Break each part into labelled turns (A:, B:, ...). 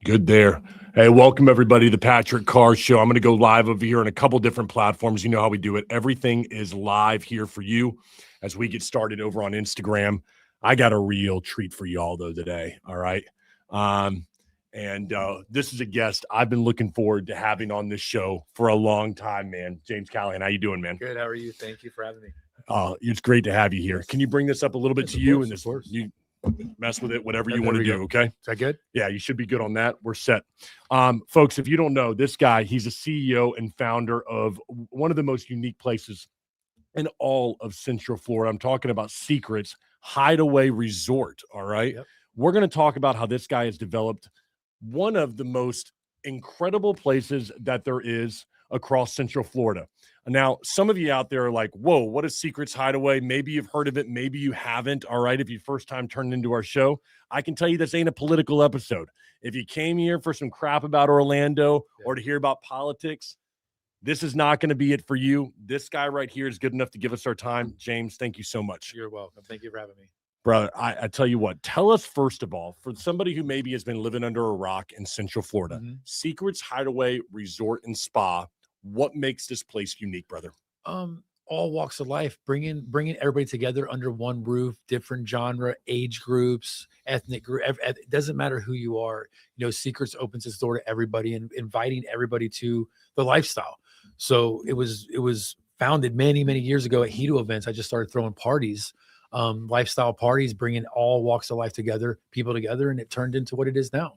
A: Good there. Hey, welcome everybody to the Patrick Carr Show. I'm going to go live over here on a couple different platforms. You know how we do it. Everything is live here for you as we get started over on Instagram. I got a real treat for y'all though today. All right. This is a guest I've been looking forward to having on this show for a long time, man. James Callahan, how you doing, man?
B: Good. How are you? Thank you for having me.
A: It's great to have you here. Can you bring this up a little bit to you? And this, you mess with it, whatever you want to do. Okay.
B: Is that good?
A: Yeah, you should be good on that. We're set. Folks, if you don't know this guy, he's a CEO and founder of one of the most unique places in all of Central Florida. I'm talking about Secrets Hideaway Resort. All right.
B: Yep.
A: We're going to talk about how this guy has developed one of the most incredible places that there is across Central Florida. Now, some of you out there are like, whoa, what is Secrets Hideaway? Maybe you've heard of it. Maybe you haven't. All right. If you first time turned into our show, I can tell you this ain't a political episode. If you came here for some crap about Orlando or to hear about politics, this is not going to be it for you. This guy right here is good enough to give us our time. James, thank you so much.
B: You're welcome. Thank you for having me.
A: Brother, I tell you what, tell us first of all, for somebody who maybe has been living under a rock in Central Florida, Secrets Hideaway Resort and Spa, what makes this place unique, brother?
B: All walks of life, bringing everybody together under one roof, different genre, age groups, ethnic group. It doesn't matter who you are. You know, Secrets opens its door to everybody and inviting everybody to the lifestyle. So it was founded many, many years ago at Hito events. I just started throwing parties, lifestyle parties, bringing all walks of life together, people together, and it turned into what it is now.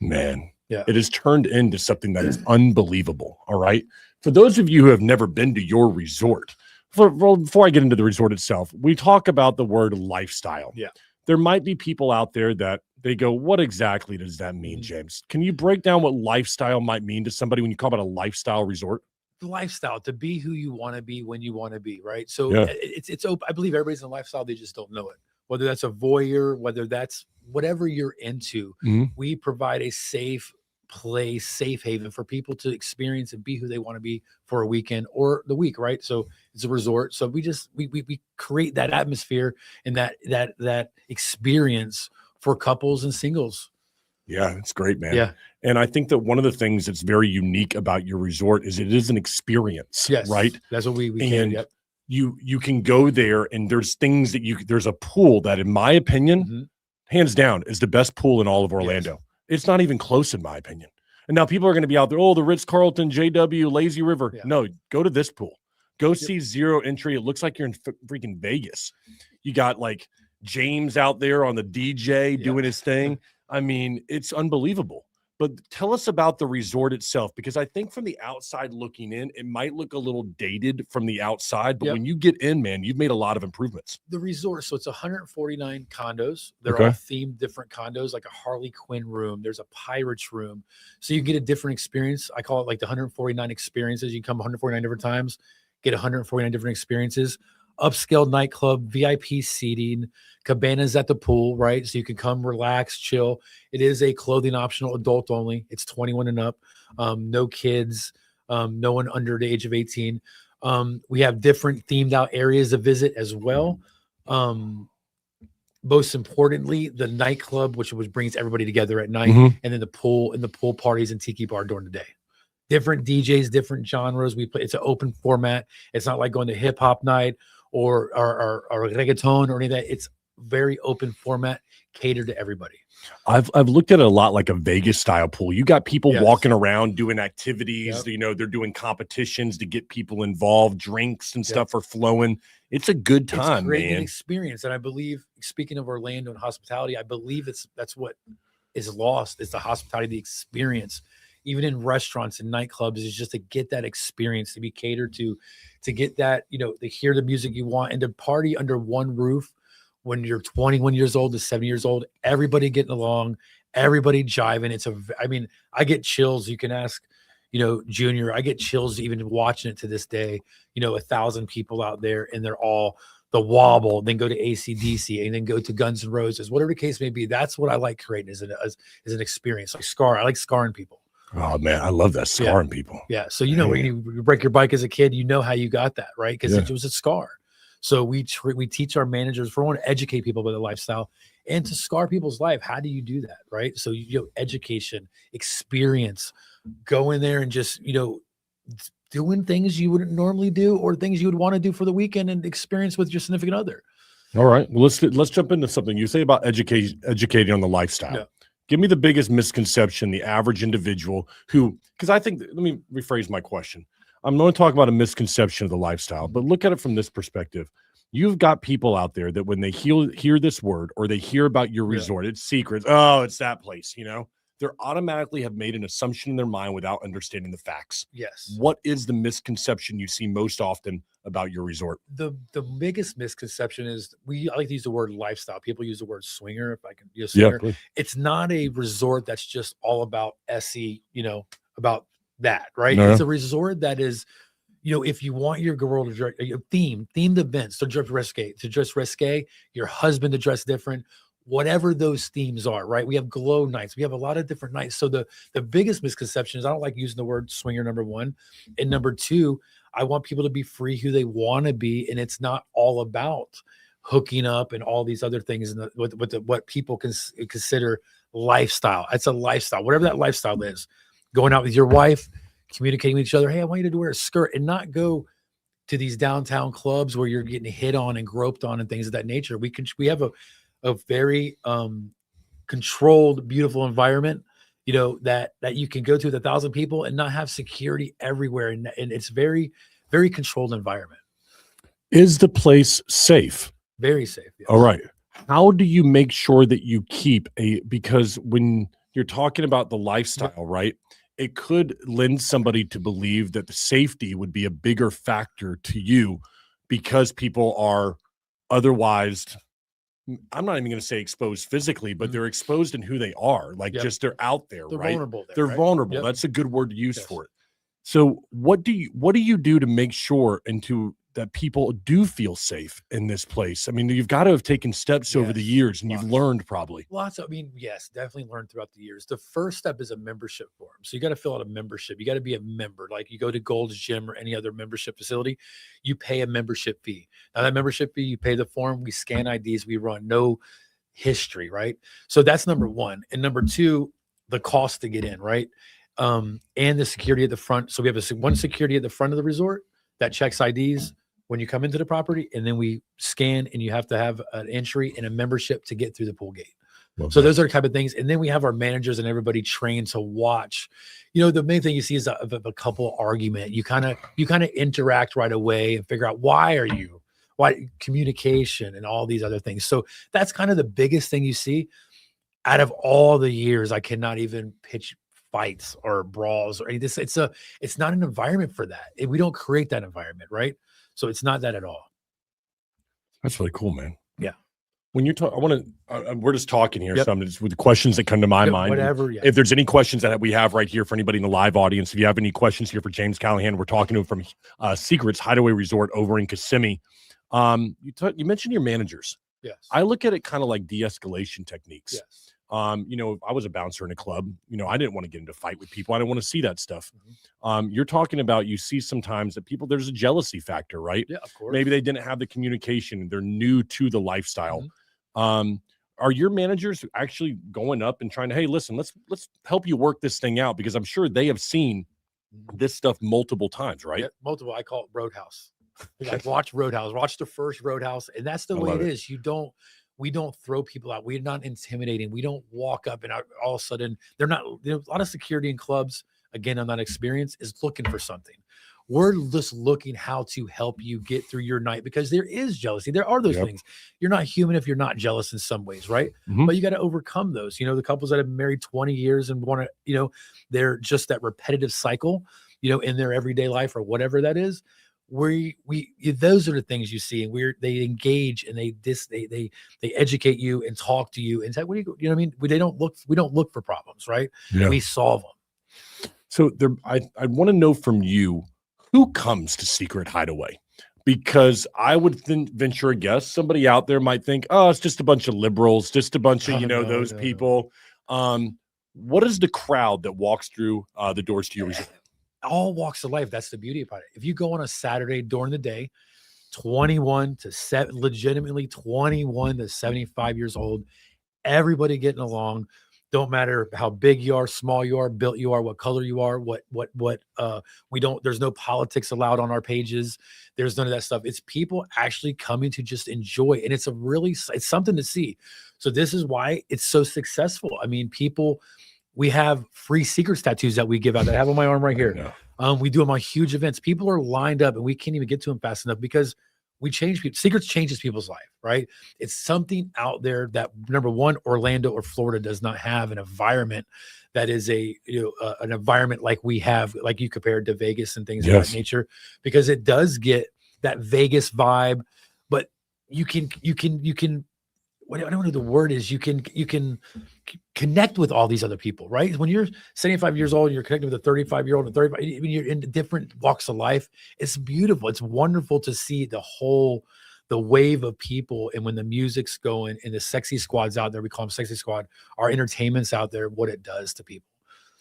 A: Man,
B: yeah,
A: it has turned into something that is unbelievable. All right. For those of you who have never been to your resort, before I get into the resort itself, we talk about the word lifestyle.
B: Yeah.
A: There might be people out there that they go, what exactly does that mean, James? Can you break down what lifestyle might mean to somebody when you call it a lifestyle resort?
B: Lifestyle, to be who you want to be when you want to be, right? So it's open. I believe everybody's in a lifestyle, they just don't know it. Whether that's a voyeur, whether that's whatever you're into, we provide a safe place, safe haven for people to experience and be who they want to be for a weekend or the week, right? So it's a resort. So we create that atmosphere and that experience for couples and singles.
A: Yeah, it's great, man.
B: Yeah.
A: And I think that one of the things that's very unique about your resort is it is an experience.
B: Yes.
A: Right.
B: That's what we
A: can.
B: Yep.
A: You can go there and there's things that there's a pool that, in my opinion, hands down, is the best pool in all of Orlando. Yes. It's not even close, in my opinion. And now people are going to be out there, oh, the Ritz-Carlton, JW, Lazy River. Yeah. No, go to this pool. Go see zero entry. It looks like you're in freaking Vegas. You got like James out there on the DJ doing his thing. I mean, it's unbelievable. But tell us about the resort itself, because I think from the outside looking in, it might look a little dated from the outside. But when you get in, man, you've made a lot of improvements.
B: The resort, so it's 149 condos. They're all themed different condos, like a Harley Quinn room. There's a Pirates room. So you get a different experience. I call it like the 149 experiences. You come 149 different times, get 149 different experiences. Upscale nightclub, VIP seating, cabanas at the pool, right? So you can come relax, chill. It is a clothing optional, adult only. It's 21 and up. No kids, no one under the age of 18. We have different themed out areas to visit as well. Most importantly, the nightclub, which brings everybody together at night, and then the pool and the pool parties and tiki bar during the day. Different DJs, different genres. We play. It's an open format. It's not like going to hip hop night or reggaeton or any of that. It's very open format, catered to everybody.
A: I've looked at it a lot like a Vegas style pool. You got people walking around doing activities. You know, they're doing competitions to get people involved. Drinks and stuff are flowing. It's a good time, man.
B: An experience. And I believe, speaking of Orlando and hospitality, I believe that's what is lost. Is the hospitality, the experience. Even in restaurants and nightclubs, is just to get that experience, to be catered to get that, you know, to hear the music you want and to party under one roof when you're 21 years old to 70 years old, everybody getting along, everybody jiving. I mean, I get chills. You can ask, you know, Junior, I get chills even watching it to this day, you know, 1,000 people out there and they're all the wobble, then go to AC/DC and then go to Guns N' Roses, whatever the case may be. That's what I like creating as an experience. Like I like scarring people.
A: Oh man, I love that scarring people.
B: Yeah. So, you know, when you break your bike as a kid, you know how you got that, right? Because it was a scar. So we teach our managers, for one, to educate people about the lifestyle, and to scar people's life. How do you do that? Right. So, education, experience, go in there and just, doing things you wouldn't normally do or things you would want to do for the weekend and experience with your significant other.
A: All right. Well, let's jump into something you say about educating on the lifestyle.
B: Yeah.
A: Give me the biggest misconception the average individual who, because I think, let me rephrase my question. I'm going to talk about a misconception of the lifestyle, but look at it from this perspective. You've got people out there that when they hear this word or they hear about your resort, it's Secrets. Oh, it's that place, They're automatically have made an assumption in their mind without understanding the facts.
B: Yes.
A: What is the misconception you see most often about your resort?
B: The biggest misconception is I like to use the word lifestyle. People use the word swinger. If I can use swinger,
A: Yeah,
B: it's not a resort that's just all about SE, about that, right?
A: No.
B: It's a resort that is, if you want your girl to dress, themed events to dress risque, your husband to dress different, whatever those themes are, right? We have glow nights. We have a lot of different nights. So the biggest misconception is I don't like using the word swinger, number one. And number two, I want people to be free who they want to be. And it's not all about hooking up and all these other things and what people consider lifestyle. It's a lifestyle, whatever that lifestyle is. Going out with your wife, communicating with each other. Hey, I want you to wear a skirt and not go to these downtown clubs where you're getting hit on and groped on and things of that nature. We have a very controlled, beautiful environment, that you can go to with 1,000 people and not have security everywhere. And it's very, very controlled environment.
A: Is the place safe?
B: Very safe. Yes.
A: All right. How do you make sure that you keep because when you're talking about the lifestyle, right, it could lend somebody to believe that the safety would be a bigger factor to you because people are otherwise, I'm not even going to say exposed physically, but they're exposed in who they are. Like just they're out there,
B: they're
A: right?
B: Vulnerable there,
A: they're
B: right?
A: vulnerable.
B: Yep.
A: That's a good word to use for it. So what do you do to make sure that people do feel safe in this place? I mean, you've got to have taken steps over the years and you've learned probably.
B: Yes, definitely learned throughout the years. The first step is a membership form. So you got to fill out a membership. You got to be a member. Like you go to Gold's Gym or any other membership facility, you pay a membership fee. Now that membership fee, you pay the form, we scan IDs, we run no history, right? So that's number one. And number two, the cost to get in, right? And the security at the front. So we have one security at the front of the resort that checks IDs when you come into the property, and then we scan, and you have to have an entry and a membership to get through the pool gate. Okay. So those are the type of things. And then we have our managers and everybody trained to watch. The main thing you see is a couple argument. You kind of interact right away and figure out why communication and all these other things. So that's kind of the biggest thing you see. Out of all the years, I cannot even pitch fights or brawls or anything. It's not an environment for that. We don't create that environment, right? So it's not that at all.
A: That's really cool, man.
B: Yeah.
A: When you talk, we're just talking here. So I'm just with the questions that come to my mind.
B: Whatever.
A: Yeah. If there's any questions that we have right here for anybody in the live audience, if you have any questions here for James Callahan, we're talking to him from Secrets Hideaway Resort over in Kissimmee. You mentioned your managers.
B: Yes.
A: I look at it kind of like de-escalation techniques.
B: Yes.
A: I was a bouncer in a club. I didn't want to get into a fight with people. I didn't want to see that stuff. You're talking about, you see sometimes that people, there's a jealousy factor, right?
B: Yeah, of course.
A: Maybe they didn't have the communication. They're new to the lifestyle. Are your managers actually going up and trying to, hey, listen, let's help you work this thing out? Because I'm sure they have seen this stuff multiple times, right?
B: Yeah, multiple. I call it Roadhouse. Like watch Roadhouse, watch the first Roadhouse. And that's the way it is. We don't throw people out. We're not intimidating. We don't walk up and all of a sudden a lot of security in clubs. Again, I'm not experienced, is looking for something. We're just looking how to help you get through your night, because there is jealousy. There are those things. You're not human if you're not jealous in some ways, right? But you got to overcome those. The couples that have been married 20 years and want to, they're just that repetitive cycle, in their everyday life or whatever that is. Those are the things you see, and they engage and they educate you and talk to you and say, what do you know what I mean? We don't look for problems, right? Yeah. We solve them.
A: So I want to know from you, who comes to Secret Hideaway? Because I would venture a guess, somebody out there might think, oh, it's just a bunch of liberals, just a bunch of, those people. What is the crowd that walks through the doors to your resort?
B: All walks of life. That's the beauty about it. If you go on a Saturday during the day, 21 to 75 years old, everybody getting along. Don't matter how big you are, small you are, built you are, what color you are, there's no politics allowed on our pages. There's none of that stuff. It's people actually coming to just enjoy. And it's it's something to see. So this is why it's so successful. I mean, we have free Secrets tattoos that we give out that I have on my arm right here. We do them on huge events. People are lined up and we can't even get to them fast enough because we change people. Secrets changes people's life, right? It's something out there that, number one, Orlando or Florida does not have an environment that is an environment like we have, like you compared to Vegas and things of that nature, because it does get that Vegas vibe, but you can I don't know what the word is. You can connect with all these other people, right? When you're 75 years old and you're connected with a 35-year-old and 35, when you're in different walks of life, it's beautiful. It's wonderful to see the wave of people. And when the music's going and the sexy squad's out there, we call them sexy squad, our entertainment's out there, what it does to people.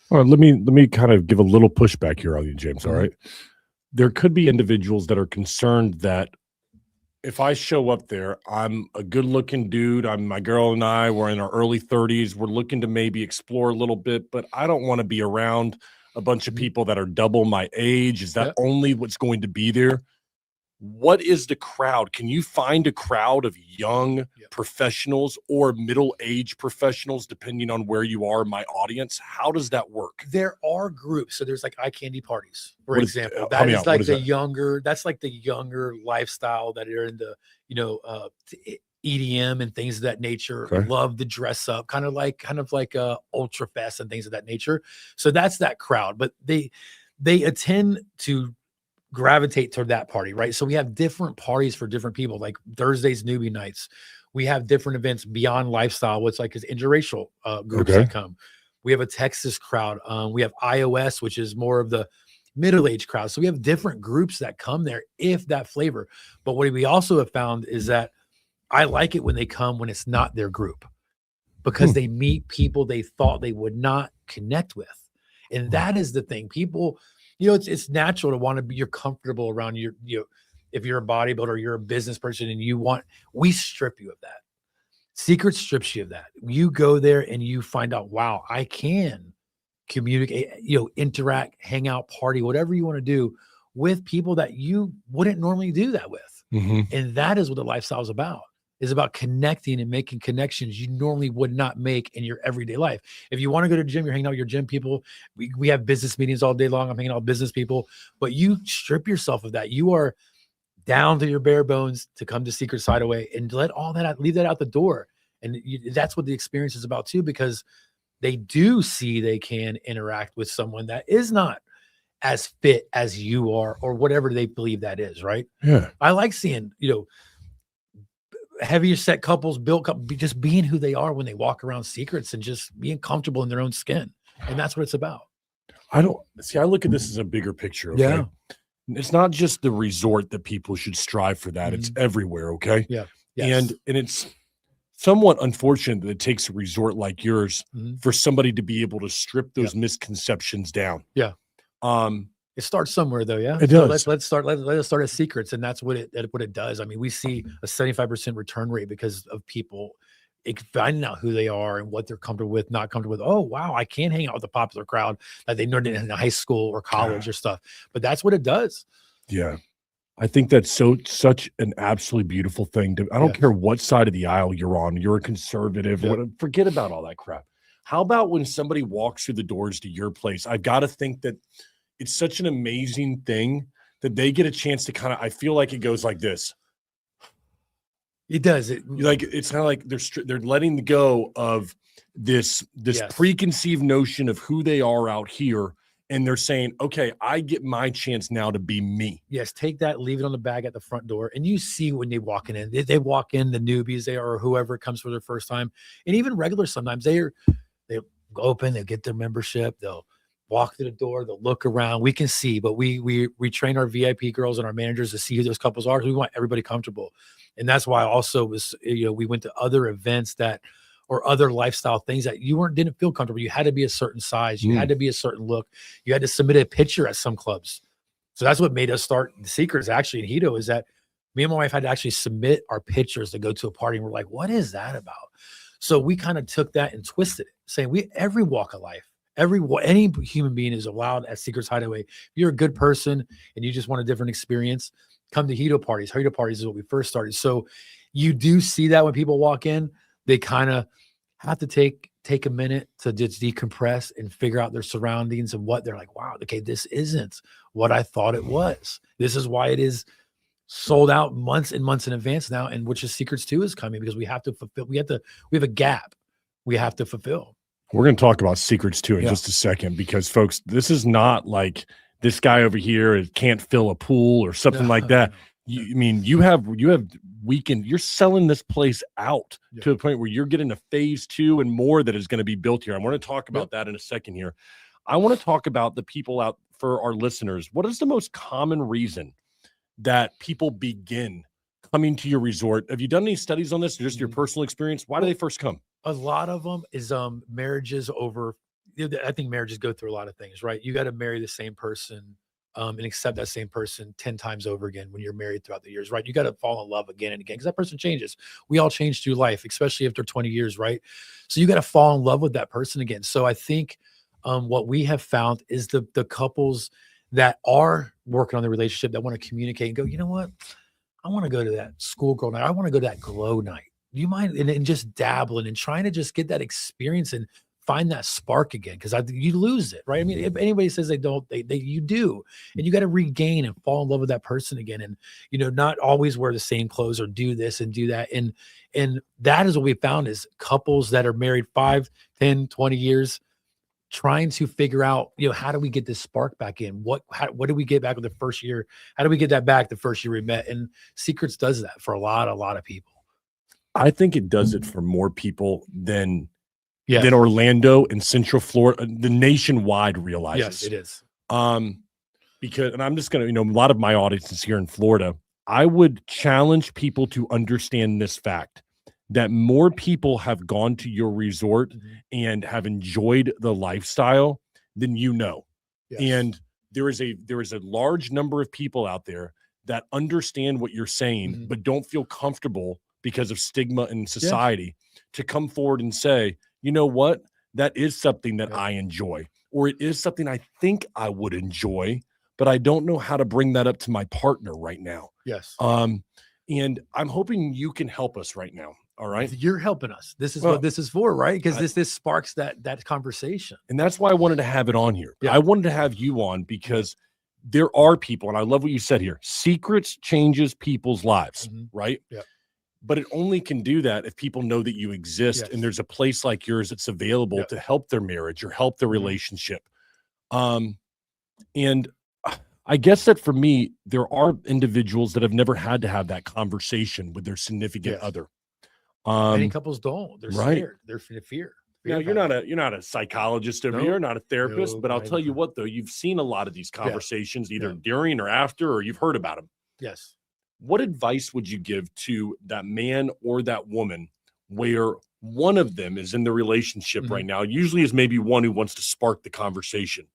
A: All right, let me kind of give a little pushback here on you, James. All right. There could be individuals that are concerned that if I show up there, I'm a good-looking dude. My girl and I, we're in our early 30s. We're looking to maybe explore a little bit, but I don't want to be around a bunch of people that are double my age. Is that only what's going to be there? What is the crowd? Can you find a crowd of young professionals or middle-aged professionals, depending on where you are in my audience? How does that work?
B: There are groups. So there's like eye candy parties, for example. That's like the younger lifestyle that are in the, EDM and things of that nature. Okay. Love to dress up, kind of like Ultra Fest and things of that nature. So that's that crowd, but they attend to gravitate toward that party, right? So we have different parties for different people, like Thursday's newbie nights. We have different events beyond lifestyle, what's like is interracial groups that come. We have a Texas crowd. We have iOS, which is more of the middle-aged crowd. So we have different groups that come there, if that flavor. But what we also have found is that I like it when they come when it's not their group, because they meet people they thought they would not connect with. And that is the thing. People, it's natural to want to be, you're comfortable around if you're a bodybuilder, you're a business person and we strip you of that. Secret strips you of that. You go there and you find out, wow, I can communicate, interact, hang out, party, whatever you want to do with people that you wouldn't normally do that with. And that is what the lifestyle is about connecting and making connections you normally would not make in your everyday life. If you want to go to the gym, you're hanging out with your gym people. We have business meetings all day long. I'm hanging out with business people, but you strip yourself of that. You are down to your bare bones to come to Secrets Hideaway and let all that out, leave that out the door. And that's what the experience is about too, because they do see they can interact with someone that is not as fit as you are, or whatever they believe that is, right?
A: Yeah.
B: I like seeing, heavier set couples, just being who they are when they walk around Secrets and just being comfortable in their own skin. And that's what it's about.
A: I look at this as a bigger picture. Okay? Yeah. It's not just the resort that people should strive for that. It's everywhere. Okay.
B: Yeah. Yes.
A: And it's somewhat unfortunate that it takes a resort like yours for somebody to be able to strip those misconceptions down.
B: Yeah. It starts somewhere though. Yeah.
A: It does.
B: So let us start at Secrets. And that's what it does. I mean, we see a 75% return rate because of people finding out who they are and what they're comfortable with, not comfortable with. Oh, wow, I can't hang out with the popular crowd that they learned in high school or college or stuff. But that's what it does.
A: Yeah. I think that's such an absolutely beautiful thing. I don't care what side of the aisle you're on. You're a conservative. Forget about all that crap. How about when somebody walks through the doors to your place? I've got to think that it's such an amazing thing that they get a chance to I feel like it goes like this.
B: It does.
A: It's kind of like they're letting go of this preconceived notion of who they are out here. And they're saying, okay, I get my chance now to be me.
B: Yes. Take that, leave it on the bag at the front door. And you see when they walk in, they walk in, the newbies, or whoever comes for their first time. And even regular, sometimes they open, they get their membership. They'll walk to the door, they'll look around. We can see, but we train our VIP girls and our managers to see who those couples are. We want everybody comfortable. And that's why also we went to other events or other lifestyle things that you didn't feel comfortable. You had to be a certain size. You had to be a certain look. You had to submit a picture at some clubs. So that's what made us start the Secrets actually in Hito, is that me and my wife had to actually submit our pictures to go to a party. And we're like, what is that about? So we kind of took that and twisted it, saying every walk of life, any human being is allowed at Secrets Hideaway. If you're a good person and you just want a different experience, come to Hito parties. Hito parties is what we first started. So you do see that when people walk in, they kind of have to take a minute to just decompress and figure out their surroundings and what they're like, wow, okay, this isn't what I thought it was. This is why it is sold out months and months in advance now, and which is Secrets 2 is coming, because we have to fulfill, we have a gap we have to fulfill.
A: We're going to talk about Secrets 2 in just a second, because folks, this is not like this guy over here can't fill a pool or something like that. You have weekend, you're selling this place out to a point where you're getting a phase 2 and more that is going to be built here. I want to talk about that in a second here. I want to talk about the people out for our listeners. What is the most common reason that people begin coming to your resort? Have you done any studies on this, or just your personal experience? Why do they first come?
B: A lot of them is marriages over. I think marriages go through a lot of things, right? You got to marry the same person and accept that same person 10 times over again when you're married throughout the years, right? You got to fall in love again and again, because that person changes. We all change through life, especially after 20 years, right? So you got to fall in love with that person again. So I think what we have found is the couples that are working on the relationship, that want to communicate and go, you know what? I want to go to that schoolgirl night. I want to go to that glow night. Do you mind? And just dabbling and trying to just get that experience and find that spark again, because you lose it, right? I mean, if anybody says they don't, you do, and you got to regain and fall in love with that person again, and not always wear the same clothes or do this and do that, and that is what we found is couples that are married 5, 10, 20 years, trying to figure out, how do we get this spark back in? What do we get back with the first year? How do we get that back the first year we met? And Secrets does that for a lot of people.
A: I think it does it for more people than Orlando and Central Florida, the nationwide realizes.
B: Yes, it is.
A: Because, and I'm just going to, a lot of my audience is here in Florida. I would challenge people to understand this fact, that more people have gone to your resort and have enjoyed the lifestyle than you know. Yes. And there is a large number of people out there that understand what you're saying, but don't feel comfortable because of stigma in society to come forward and say, you know what, that is something that I enjoy, or it is something I think I would enjoy, but I don't know how to bring that up to my partner right now.
B: Yes.
A: And I'm hoping you can help us right now. All right.
B: You're helping us. This is what this is for, right? Because this sparks that conversation.
A: And that's why I wanted to have it on here. I wanted to have you on because there are people, and I love what you said here. Secrets changes people's lives, right?
B: Yeah.
A: But it only can do that if people know that you exist and there's a place like yours that's available to help their marriage or help their relationship. And I guess that for me, there are individuals that have never had to have that conversation with their significant other.
B: Many couples don't. They're scared. They're in fear.
A: Now, you're not a psychologist over here, not a therapist, but I'll tell you what, though, you've seen a lot of these conversations either during or after, or you've heard about them.
B: Yes.
A: What advice would you give to that man or that woman where one of them is in the relationship right now, usually is maybe one who wants to spark the conversation?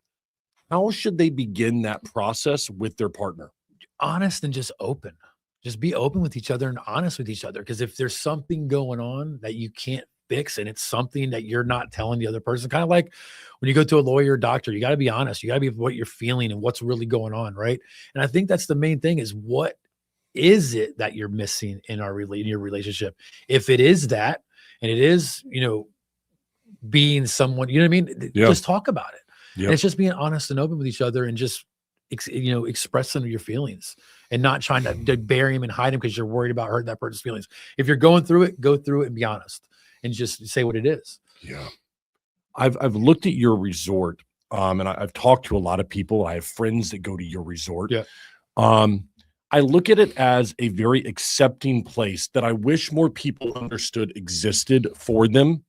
A: How should they begin that process with their partner?
B: Honest and just open. Just be open with each other and honest with each other. Because if there's something going on that you can't fix and it's something that you're not telling the other person, kind of like when you go to a lawyer or doctor, you got to be honest. You got to be what you're feeling and what's really going on, right? And I think that's the main thing is, what is it that you're missing in your relationship? If it is that, and it is, being someone, you know what I mean? Just talk about it. And it's just being honest and open with each other and just, expressing your feelings and not trying to bury them and hide them because you're worried about hurting that person's feelings. If you're going through it, go through it and be honest and just say what it is.
A: Yeah. I've looked at your resort and I've talked to a lot of people. I have friends that go to your resort.
B: Yeah.
A: I look at it as a very accepting place that I wish more people understood existed for them.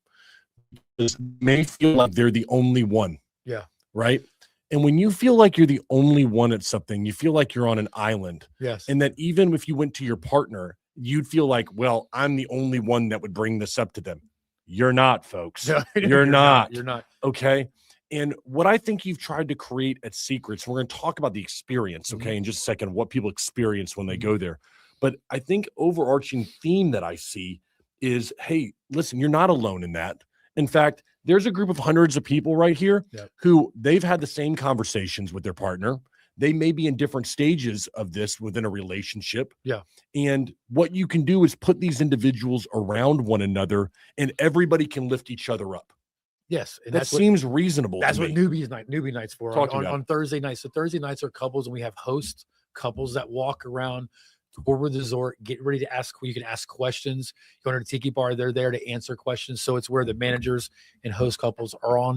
A: They may feel like they're the only one.
B: Yeah.
A: Right. And when you feel like you're the only one at something, you feel like you're on an island.
B: Yes.
A: And that even if you went to your partner, you'd feel like, well, I'm the only one that would bring this up to them. You're not, folks.
B: No,
A: you're not.
B: You're not.
A: Okay. And what I think you've tried to create at Secrets, we're going to talk about the experience, okay, in just a second, what people experience when they go there. But I think overarching theme that I see is, hey, listen, you're not alone in that. In fact, there's a group of hundreds of people right here who they've had the same conversations with their partner. They may be in different stages of this within a relationship.
B: Yeah.
A: And what you can do is put these individuals around one another and everybody can lift each other up.
B: Yes. And
A: that seems reasonable.
B: That's what newbie nights for on Thursday nights. So Thursday nights are couples, and we have host couples that walk around, tour the resort, get ready to ask. You can ask questions. You go to the tiki bar, they're there to answer questions. So it's where the managers and host couples are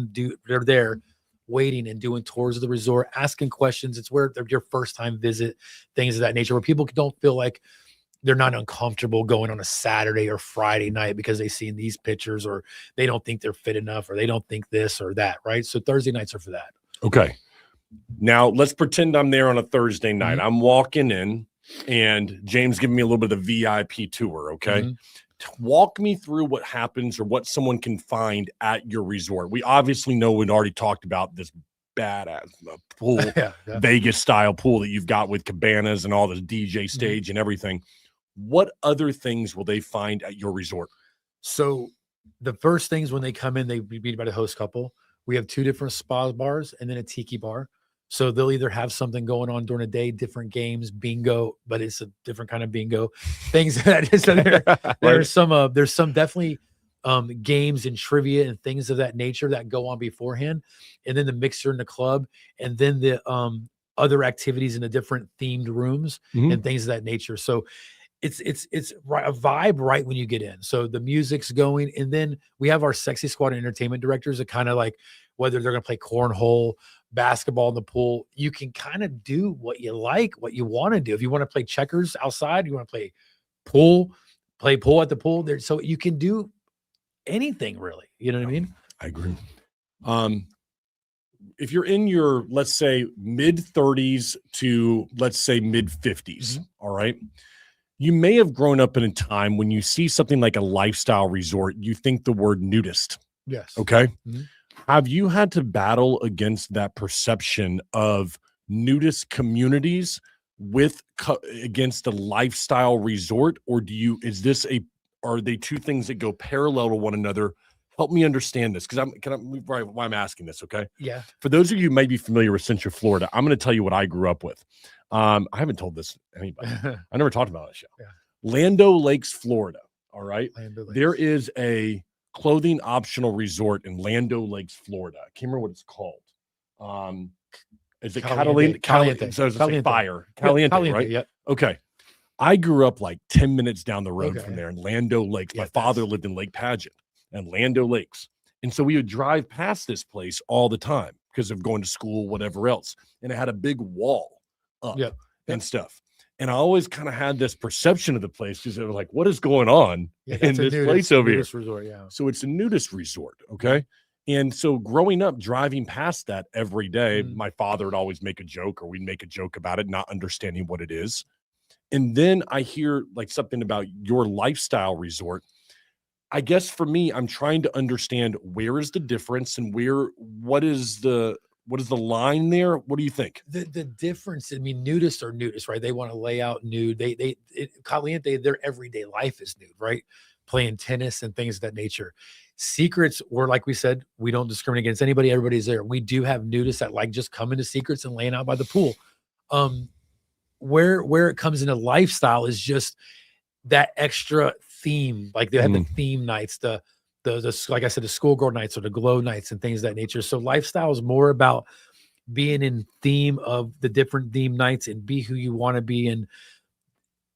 B: they're there waiting and doing tours of the resort, asking questions. It's where your first time visit, things of that nature, where people don't feel like they're not uncomfortable going on a Saturday or Friday night because they've seen these pictures, or they don't think they're fit enough, or they don't think this or that. Right. So Thursday nights are for that.
A: Okay. Now let's pretend I'm there on a Thursday night. I'm walking in and James giving me a little bit of the VIP tour. Okay. Walk me through what happens or what someone can find at your resort. We obviously know we'd already talked about this badass pool, Vegas style pool that you've got with cabanas and all this DJ stage and everything. What other things will they find at your resort?
B: So the first things when they come in, they be meet by the host couple. We have 2 different spa bars and then a tiki bar. So they'll either have something going on during the day, different games, bingo, but it's a different kind of bingo. Things that is there's some definitely games and trivia and things of that nature that go on beforehand, and then the mixer in the club, and then the other activities in the different themed rooms and things of that nature. So it's a vibe right when you get in. So the music's going, and then we have our sexy squad and entertainment directors that kind of like, whether they're going to play cornhole, basketball in the pool, you can kind of do what you like, what you want to do. If you want to play checkers outside, you want to play pool at the pool there. So you can do anything really. You know what I mean?
A: I agree. If you're in your, let's say mid 30s to let's say mid 50s, all right. You may have grown up in a time when you see something like a lifestyle resort, you think the word nudist.
B: Yes.
A: Okay. Have you had to battle against that perception of nudist communities against a lifestyle resort, or are they 2 things that go parallel to one another? Help me understand this, because why I'm asking this. Okay.
B: Yeah.
A: For those of you who may be familiar with Central Florida, I'm going to tell you what I grew up with. I haven't told this to anybody. I never talked about this show. Yeah. Lando Lakes, Florida. All right. There is a clothing optional resort in Lando Lakes, Florida. I can't remember what it's called. Is it Caliente? So it's like fire. Caliente, right?
B: Yep.
A: Okay. I grew up like 10 minutes down the road from there in Lando Lakes. My father lived in Lake Pageant and Lando Lakes. And so we would drive past this place all the time because of going to school, whatever else. And it had a big wall up and stuff. And I always kind of had this perception of the place because they were like, what is going on in this place over here?
B: Resort,
A: So it's a nudist resort. Okay. And so growing up, driving past that every day, my father would always make a joke, or we'd make a joke about it, not understanding what it is. And then I hear like something about your lifestyle resort. I guess for me, I'm trying to understand where is the difference and what is the line there? What do you think?
B: The difference, I mean, nudists are nudists, right? They want to lay out nude. Caliente, their everyday life is nude, right? Playing tennis and things of that nature. Secrets, or like we said, we don't discriminate against anybody. Everybody's there. We do have nudists that like just coming to Secrets and laying out by the pool. Where it comes into lifestyle is just that extra theme. Like they have the theme nights, the like I said, the schoolgirl nights or the glow nights and things of that nature. So lifestyle is more about being in theme of the different theme nights and be who you want to be, and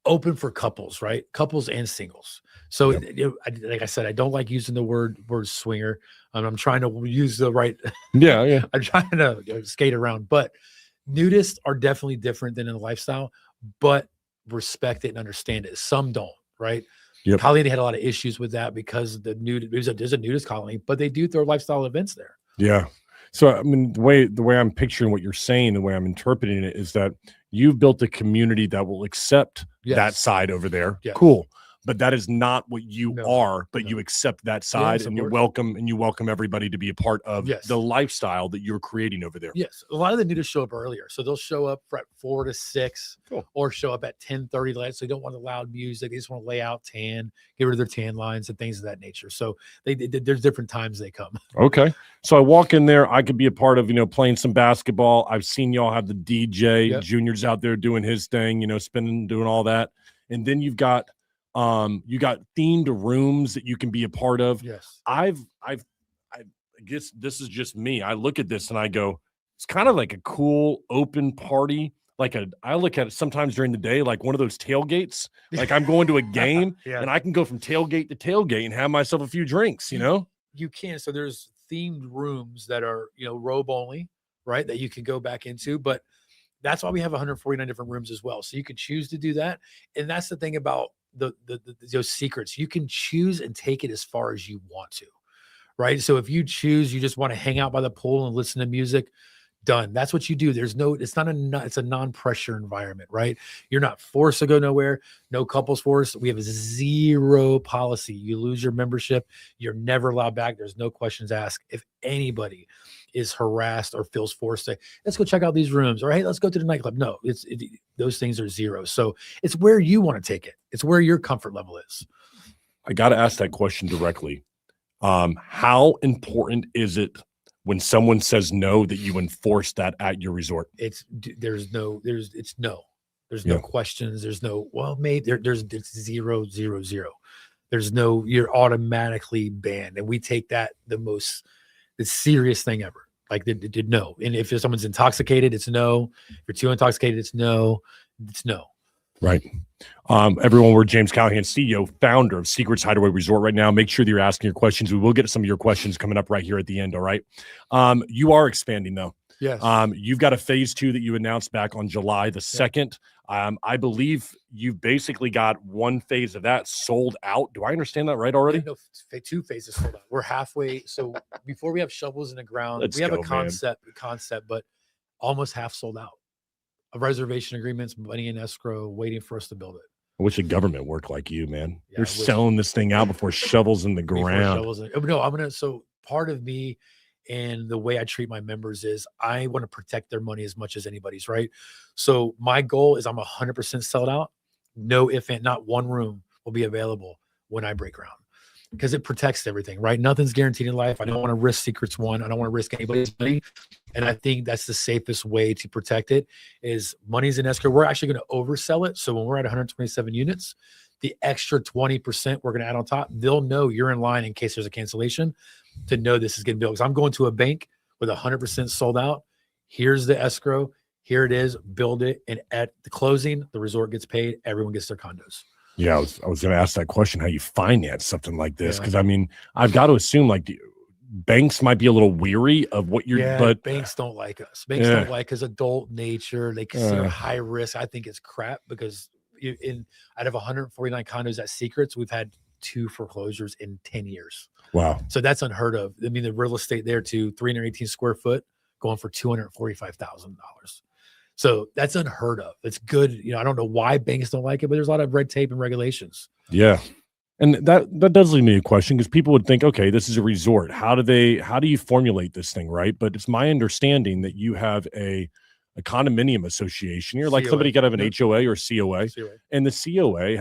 B: open for couples, right? Couples and singles. So like I said, I don't like using the word swinger. I'm trying to use the right.
A: Yeah.
B: I'm trying to skate around, but nudists are definitely different than in a lifestyle, but respect it and understand it. Some don't, right?
A: Yep.
B: Caliente had a lot of issues with that because there's a nudist colony, but they do throw lifestyle events there.
A: Yeah. So I mean, the way I'm picturing what you're saying, the way I'm interpreting it is that you've built a community that will accept that side over there.
B: Yes.
A: Cool. but that is not what you
B: No,
A: are, but
B: no.
A: you accept that side
B: Yes,
A: and
B: of
A: you're
B: course.
A: welcome, and you welcome everybody to be a part of
B: Yes.
A: the lifestyle that you're creating over there.
B: Yes, a lot of them need to show up earlier, so they'll show up at 4 to 6,
A: Cool.
B: or show up at 10:30 late. So they don't want the loud music; they just want to lay out tan, get rid of their tan lines and things of that nature. So there's different times they come.
A: Okay. So I walk in there, I could be a part of, playing some basketball. I've seen y'all have the DJ,
B: Yep.
A: Junior's out there doing his thing, spinning, doing all that. And then you got themed rooms that you can be a part of.
B: Yes,
A: I guess this is just me. I look at this and I go, it's kind of like a cool open party. I look at it sometimes during the day, like one of those tailgates. Like I'm going to a game
B: yeah,
A: and I can go from tailgate to tailgate and have myself a few drinks,
B: you can. So there's themed rooms that are robe only, right? That you can go back into, but that's why we have 149 different rooms as well. So you can choose to do that, and that's the thing about those secrets. You can choose and take it as far as you want to, right? So if you choose, you just want to hang out by the pool and listen to music, done. That's what you do. It's a non-pressure environment, right? You're not forced to go nowhere. No couples forced. We have zero policy. You lose your membership, you're never allowed back. There's no questions asked. If anybody is harassed or feels forced to, let's go check out these rooms, or hey, let's go to the nightclub. No, those things are zero. So it's where you want to take it. It's where your comfort level is.
A: I got to ask that question directly. How important is it when someone says no that you enforce that at your resort?
B: There's no questions. There's no, well, maybe there's 0, 0, 0. There's no, you're automatically banned. And we take that the serious thing ever. Like did no. And if someone's intoxicated, it's no. If you're too intoxicated, it's no. It's no.
A: Right. Everyone, we're James Callahan, CEO, founder of Secrets Hideaway Resort right now. Make sure that you're asking your questions. We will get to some of your questions coming up right here at the end. All right. You are expanding though.
B: Yes.
A: You've got a phase 2 that you announced back on July the 2nd. I believe you've basically got one phase of that sold out. Do I understand that right already?
B: No, 2 phases sold out. We're halfway. So before we have shovels in the ground, we have a concept, but almost half sold out. Reservation agreements, money in escrow, waiting for us to build it.
A: I wish the government worked like you, man.
B: Yeah,
A: You're selling this thing out before shovels in the ground.
B: No, so part of me and the way I treat my members is I want to protect their money as much as anybody's, right? So my goal is I'm 100% sold out. No if and not one room will be available when I break ground, because it protects everything, right? Nothing's guaranteed in life. I don't want to risk Secrets One. I don't want to risk anybody's money. And I think that's the safest way to protect it is money's in escrow. We're actually going to oversell it. So when we're at 127 units, the extra 20% we're going to add on top, they'll know you're in line in case there's a cancellation to know this is getting built. Because I'm going to a bank with 100% sold out. Here's the escrow. Here it is. Build it. And at the closing, the resort gets paid. Everyone gets their condos.
A: Yeah, I was going to ask that question, how you finance something like this. Because, I mean, I've got to assume like banks might be a little weary of what you're, but
B: banks don't like us. Banks don't like us adult nature. They consider high risk. I think it's crap because out of 149 condos at Secrets, we've had 2 foreclosures in 10 years. Wow. So that's unheard of. I mean, the real estate there too, 318 square foot going for $245,000. So that's unheard of. It's good. I don't know why banks don't like it, but there's a lot of red tape and regulations.
A: Yeah. And that does leave me a question, because people would think, okay, this is a resort. How do you formulate this thing, right? But it's my understanding that you have a condominium association. You're like
B: COA.
A: Somebody got to have an HOA or COA. And the COA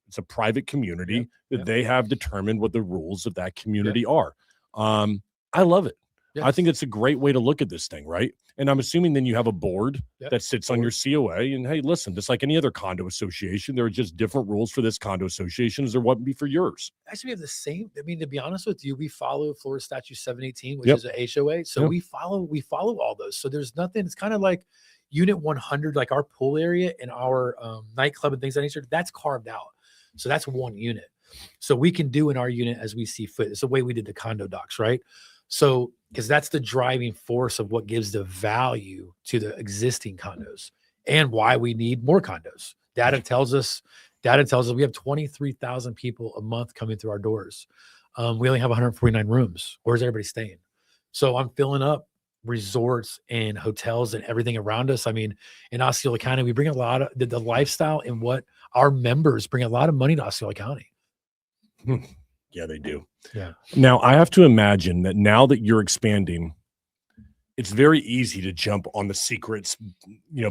A: it's a private community that they have determined what the rules of that community are. I love it. Yes. I think it's a great way to look at this thing, right? And I'm assuming then you have a board that sits on your COA. And hey, listen, just like any other condo association, there are just different rules for this condo association as there wouldn't be for yours.
B: Actually, we have the same. I mean, to be honest with you, we follow Florida Statute 718, which is a HOA. So we follow all those. So there's nothing. It's kind of like Unit 100, like our pool area and our nightclub and things of that nature. That's carved out. So that's one unit. So we can do in our unit as we see fit. It's the way we did the condo docs, right? So, because that's the driving force of what gives the value to the existing condos and why we need more condos. Data tells us we have 23,000 people a month coming through our doors. We only have 149 rooms. Where's everybody staying? So I'm filling up resorts and hotels and everything around us. I mean, in Osceola County, we bring a lot of the lifestyle and what our members bring a lot of money to Osceola County.
A: Yeah, they do.
B: Yeah.
A: Now, I have to imagine that now that you're expanding, it's very easy to jump on the Secrets,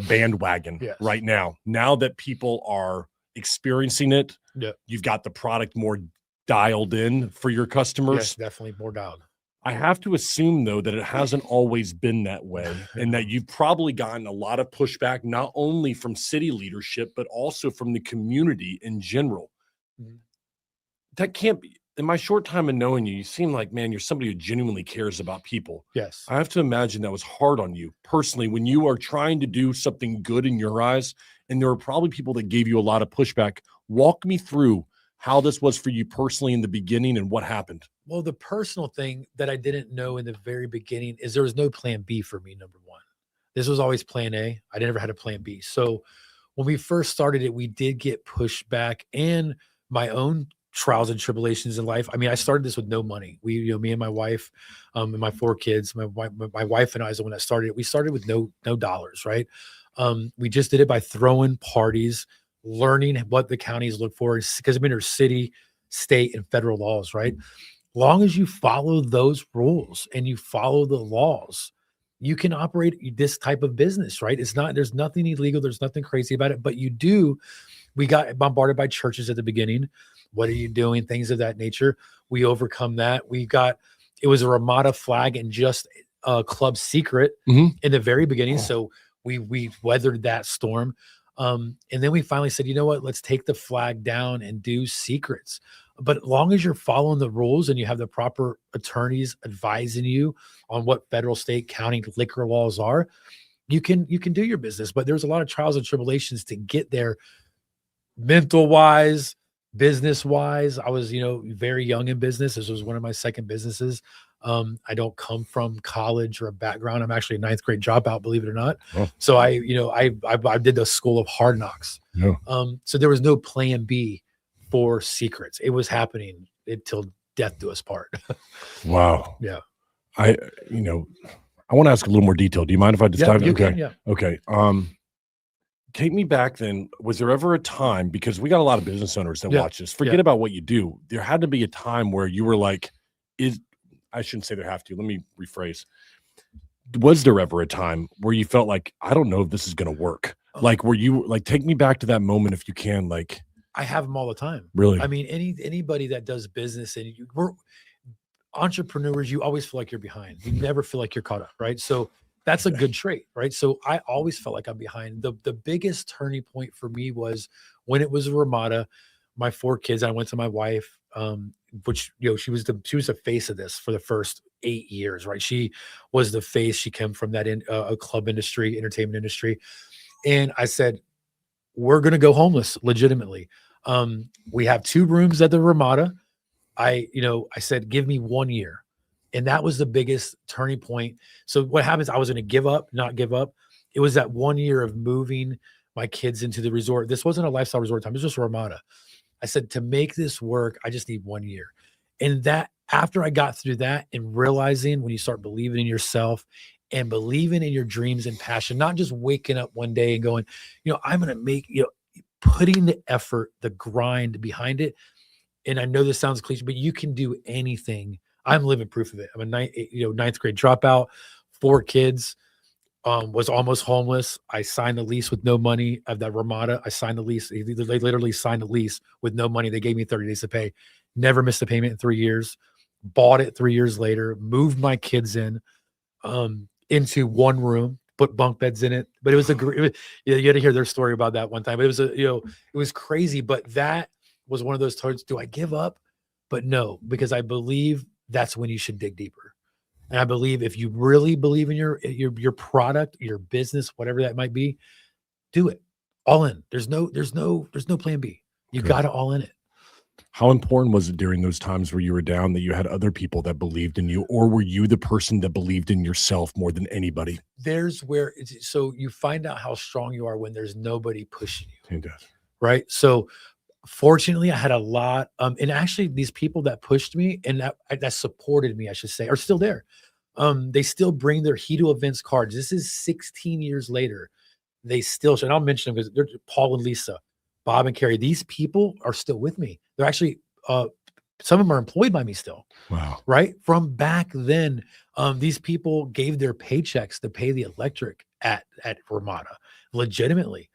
A: bandwagon right now. Now that people are experiencing it, you've got the product more dialed in for your customers.
B: Yes, definitely more dialed.
A: I have to assume, though, that it hasn't always been that way, and that you've probably gotten a lot of pushback, not only from city leadership, but also from the community in general. That can't be. In my short time of knowing you, you seem like, man, you're somebody who genuinely cares about people.
B: Yes.
A: I have to imagine that was hard on you personally when you are trying to do something good in your eyes, and there were probably people that gave you a lot of pushback. Walk me through how this was for you personally in the beginning and what happened.
B: Well, the personal thing that I didn't know in the very beginning is there was no plan B for me, number one. This was always plan A. I never had a plan B. So when we first started it, we did get pushback and my own trials and tribulations in life. I mean, I started this with no money. We, me and my wife, and my 4 kids, my wife and I is the one that started it. We started with no dollars, right? We just did it by throwing parties, learning what the counties look for, because I mean, there's city, state, and federal laws, right? Long as you follow those rules and you follow the laws, you can operate this type of business, right? There's nothing illegal. There's nothing crazy about it, but we got bombarded by churches at the beginning. What are you doing? Things of that nature. We overcome that. It was a Ramada flag and just a club secret in the very beginning. So we weathered that storm. And then we finally said, you know what, let's take the flag down and do Secrets. But as long as you're following the rules and you have the proper attorneys advising you on what federal, state, county liquor laws are, you can do your business. But there's a lot of trials and tribulations to get there, mental wise, business wise. I was, very young in business. This was one of my second businesses. I don't come from college or a background. I'm actually a 9th grade dropout, believe it or not.
A: Oh.
B: So I did the school of hard knocks.
A: Yeah.
B: So there was no plan B for Secrets. It was happening until death do us part.
A: Wow.
B: Yeah.
A: I want to ask a little more detail. Do you mind if I just dive in? Okay.
B: Yeah.
A: Okay. Take me back then. Was there ever a time, because we got a lot of business owners that watch this, forget about what you do. There had to be a time where you were like, I shouldn't say there have to. Let me rephrase. Was there ever a time where you felt like, I don't know if this is going to work? Like, were you like, take me back to that moment if you can, like.
B: I have them all the time.
A: Really?
B: I mean, anybody that does business and we're entrepreneurs, you always feel like you're behind. You never feel like you're caught up, right? So that's a good trait, right? So I always felt like I'm behind. The biggest turning point for me was when it was a Ramada, my 4 kids, I went to my wife, which, she was the face of this for the first 8 years, right? She was the face. She came from that club industry, entertainment industry. And I said, we're going to go homeless legitimately. We have 2 rooms at the Ramada. I said, give me 1 year. And that was the biggest turning point. So what happens, I was going to not give up. It was that 1 year of moving my kids into the resort. This wasn't a lifestyle resort time. It was just Ramada. I said, to make this work, I just need 1 year. And that after I got through that and realizing when you start believing in yourself and believing in your dreams and passion, not just waking up one day and going, I'm going to make, putting the effort, the grind behind it. And I know this sounds cliche, but you can do anything. I'm living proof of it. I'm a 9th grade dropout, 4 kids, was almost homeless. I signed the lease with no money of that Ramada. I signed the lease. They literally signed the lease with no money. They gave me 30 days to pay. Never missed a payment in 3 years. Bought it 3 years later. Moved my kids into 1 room. Put bunk beds in it. But it was you had to hear their story about that one time. But it was it was crazy. But that was one of those times. Do I give up? But no, because I believe that's when you should dig deeper. And I believe if you really believe in your product, your business, whatever that might be, do it all in. There's no plan B. You got to all in it.
A: How important was it during those times where you were down that you had other people that believed in you, or were you the person that believed in yourself more than anybody?
B: There's where so you find out how strong you are when there's nobody pushing you.
A: It does.
B: Right. So fortunately, I had a lot, and actually these people that pushed me and that supported me, I should say, are still there. They still bring their Hito events cards. This is 16 years later. They still, and I'll mention them because they're Paul and Lisa, Bob and Carrie. These people are still with me. They're actually, some of them are employed by me still.
A: Wow.
B: Right. From back then, these people gave their paychecks to pay the electric at Ramada legitimately.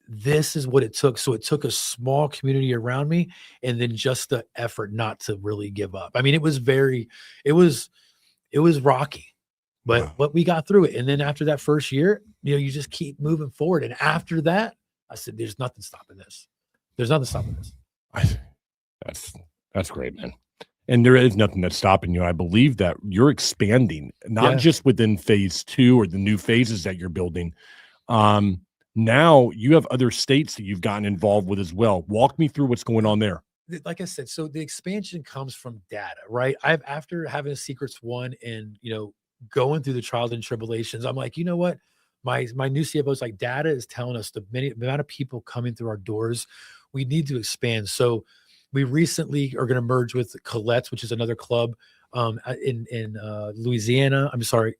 B: This is what it took. So it took a small community around me and then just the effort not to really give up. I mean, it was rocky, but we got through it. And then after that first year, you just keep moving forward. And after that, I said, there's nothing stopping this. There's nothing stopping this.
A: That's great, man. And there is nothing that's stopping you. I believe that you're expanding, not just within phase 2 or the new phases that you're building. Now you have other states that you've gotten involved with as well. Walk me through what's going on there.
B: Like I said, so the expansion comes from data, right? After having a Secrets 1 and, going through the trials and tribulations, I'm like, you know what? My new CFO is like, data is telling us the amount of people coming through our doors, we need to expand. So we recently are going to merge with Colette's, which is another club in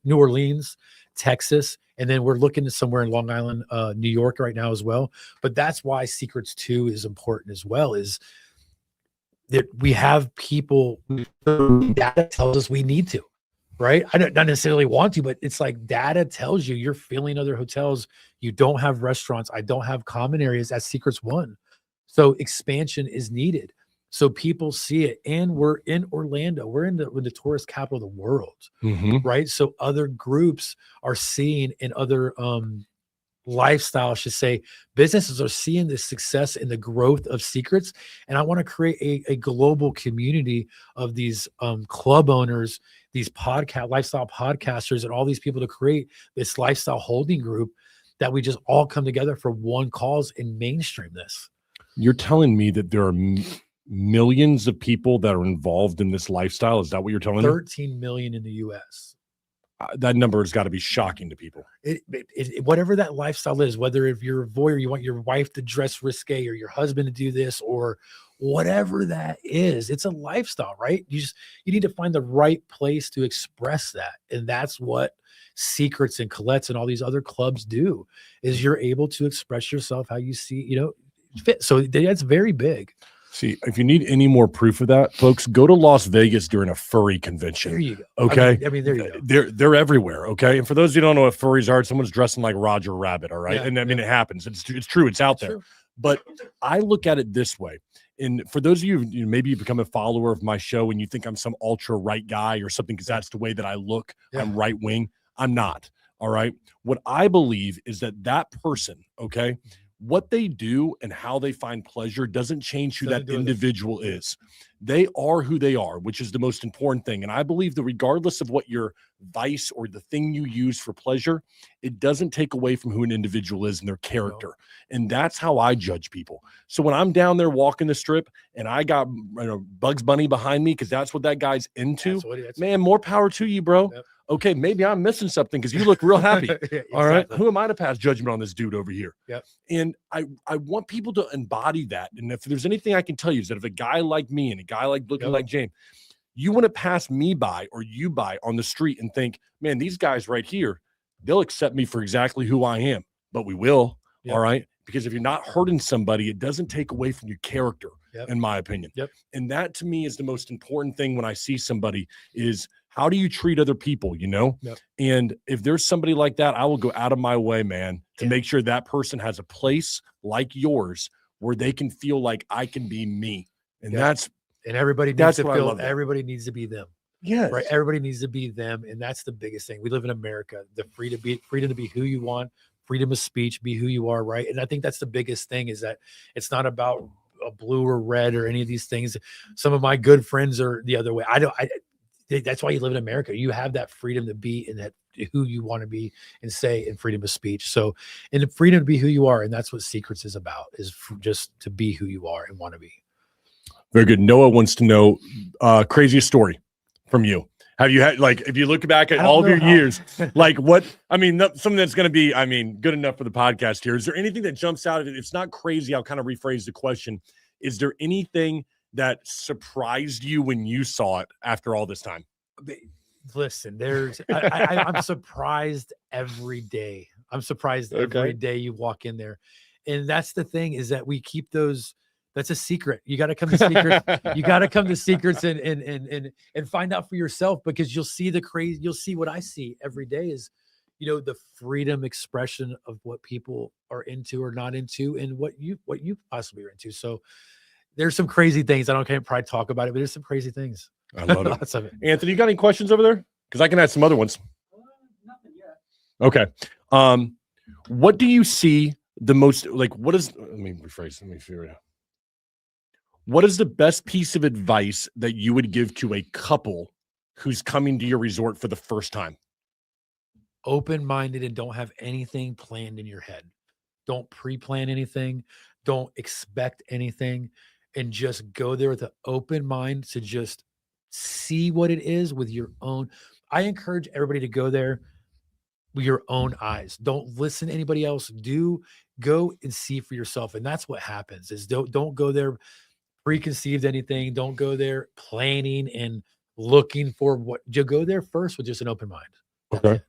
B: New Orleans, Texas. And then we're looking at somewhere in Long Island, New York right now as well. But that's why Secrets 2 is important as well, is that we have people, data tells us we need to, right? I don't not necessarily want to, but it's like data tells you you're filling other hotels. You don't have restaurants. I don't have common areas at Secrets 1. So expansion is needed. So people see it. And we're in Orlando. We're in the tourist capital of the world, right? So other groups are seeing, and other lifestyle, I should say, businesses are seeing the success and the growth of Secrets. And I want to create a global community of these club owners, these lifestyle podcasters, and all these people to create this lifestyle holding group that we just all come together for one cause and mainstream this. You're
A: telling me that there are millions of people that are involved in this lifestyle? Is that what you're telling me?
B: 13 million in the U.S.
A: That number has got to be shocking to people.
B: Whatever that lifestyle is, whether if you're a voyeur, you want your wife to dress risque, or your husband to do this, or whatever that is, it's a lifestyle, right? You need to find the right place to express that. And that's what Secrets and Colette's and all these other clubs do, is you're able to express yourself how you see, fit. So that's very big.
A: See, if you need any more proof of that, folks, go to Las Vegas during a furry convention.
B: There you go.
A: Okay.
B: I mean there you go.
A: They're everywhere. Okay. And for those who don't know what furries are, someone's dressing like Roger Rabbit. All right.
B: Yeah,
A: and I mean, it happens. It's true. It's out there. But I look at it this way. And for those of you, maybe you become a follower of my show and you think I'm some ultra right guy or something, because that's the way that I look. I'm right wing. I'm not. All right. What I believe is that person, okay, what they do and how they find pleasure doesn't change who that individual is. They are who they are, which is the most important thing. And I believe that regardless of what your vice or the thing you use for pleasure, it doesn't take away from who an individual is and their character. No. And that's how I judge people. So when I'm down there walking the strip and I got Bugs Bunny behind me because that's what that guy's into, man, more power to you, bro. Yep. Okay, maybe I'm missing something because you look real happy. Exactly. All right. Who am I to pass judgment on this dude over here?
B: Yep.
A: And I want people to embody that. And if there's anything I can tell you is that if a guy like me and a guy like looking like James, you want to pass me by or you by on the street and think, man, these guys right here, they'll accept me for exactly who I am. But we will. Yep. All right. Because if you're not hurting somebody, it doesn't take away from your character, in my opinion.
B: Yep.
A: And that to me is the most important thing when I see somebody is, how do you treat other people, Yep. And if there's somebody like that, I will go out of my way, man, to make sure that person has a place like yours where they can feel like I can be me. And
B: and everybody needs to feel everybody needs to be them.
A: Yes.
B: Right. Everybody needs to be them. And that's the biggest thing. We live in America, the freedom to be who you want, freedom of speech, be who you are. Right. And I think that's the biggest thing, is that it's not about a blue or red or any of these things. Some of my good friends are the other way. That's why you live in America. You have that freedom to be in that who you want to be and say, and freedom of speech. So, and the freedom to be who you are. And that's what Secrets is about, is just to be who you are and want to be.
A: Very good. Noah wants to know craziest story from you. Have you had, like, if you look back at all of your years, like what, something that's going to be, good enough for the podcast here. Is there anything that jumps out? It's not crazy. I'll kind of rephrase the question. Is there anything that surprised you when you saw it after all this time?
B: Listen, I'm surprised every day. I'm surprised every day you walk in there. And that's the thing, is that we keep those. That's a secret. You got to come to Secrets. You got to come to Secrets and find out for yourself, because you'll see the crazy. You'll see what I see every day is, the freedom expression of what people are into or not into, and what you possibly are into. So there's some crazy things. Can't probably talk about it, but there's some crazy things.
A: I love it.
B: Lots of it.
A: Anthony, you got any questions over there? Because I can add some other ones.
B: Nothing yet.
A: Okay. What do you see the most, like, let me rephrase, let me figure it out. What is the best piece of advice that you would give to a couple who's coming to your resort for the first time?
B: Open-minded and don't have anything planned in your head. Don't pre-plan anything. Don't expect anything, and just go there with an open mind to just see what it is with your own. I encourage everybody to go there with your own eyes. Don't listen to anybody else. Go and see for yourself. And that's what happens, is don't go there preconceived anything. Don't go there planning and looking for what. You go there first with just an open mind. That's
A: okay.
B: it.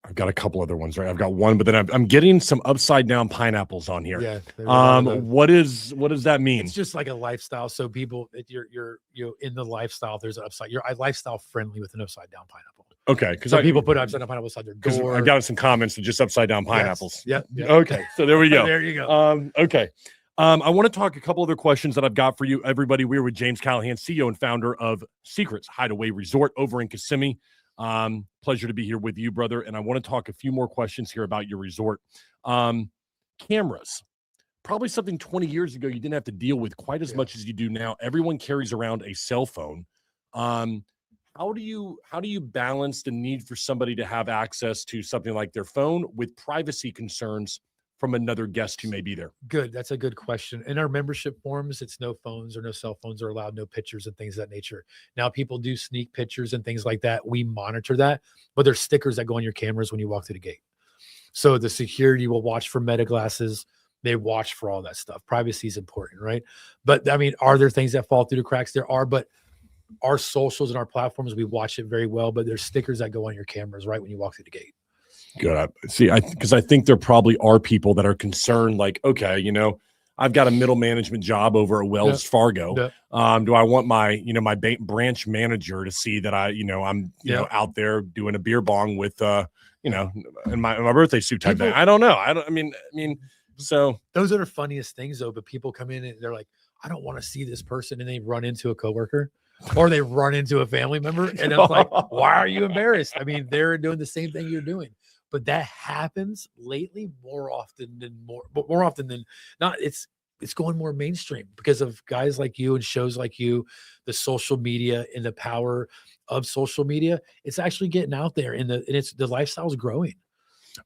A: I've got a couple other ones, right? I've got one, but then I'm getting some upside down pineapples on here.
B: Yeah.
A: What does that mean?
B: It's just like a lifestyle. So people, you're in the lifestyle. There's an upside. You're lifestyle friendly with an upside down pineapple.
A: Okay, because
B: people put upside down pineapple outside their door.
A: I got some comments to just upside down pineapples.
B: Yes. Yep.
A: Okay, so there we go.
B: There you go.
A: Okay. I want to talk a couple other questions that I've got for you, everybody. We're with James Callahan, CEO and founder of Secrets Hideaway Resort over in Kissimmee. Pleasure to be here with you, brother. And I want to talk a few more questions here about your resort. Cameras, probably something 20 years ago you didn't have to deal with quite as much as you do now. Everyone carries around a cell phone. How do you balance the need for somebody to have access to something like their phone with privacy concerns from another guest who may be there?
B: Good. That's a good question. In our membership forms, it's no phones or no cell phones are allowed, no pictures and things of that nature. Now, people do sneak pictures and things like that. We monitor that, but there's stickers that go on your cameras when you walk through the gate. So the security will watch for meta glasses. They watch for all that stuff. Privacy is important, right? But I mean, are there things that fall through the cracks? There are, but our socials and our platforms, we watch it very well, but there's stickers that go on your cameras right when you walk through the gate.
A: Good. See, because I think there probably are people that are concerned, like, okay, I've got a middle management job over at Wells Fargo. Do I want my, my branch manager to see that I'm, out there doing a beer bong with, in my birthday suit type thing? I don't know. I mean, so
B: those are the funniest things though. But people come in and they're like, I don't want to see this person, and they run into a coworker. Or they run into a family member, and it's like, why are you embarrassed? I mean, they're doing the same thing you're doing. But that happens lately more often than not. It's going more mainstream because of guys like you and shows like you, the social media and the power of social media. It's actually getting out there, and the lifestyle is growing.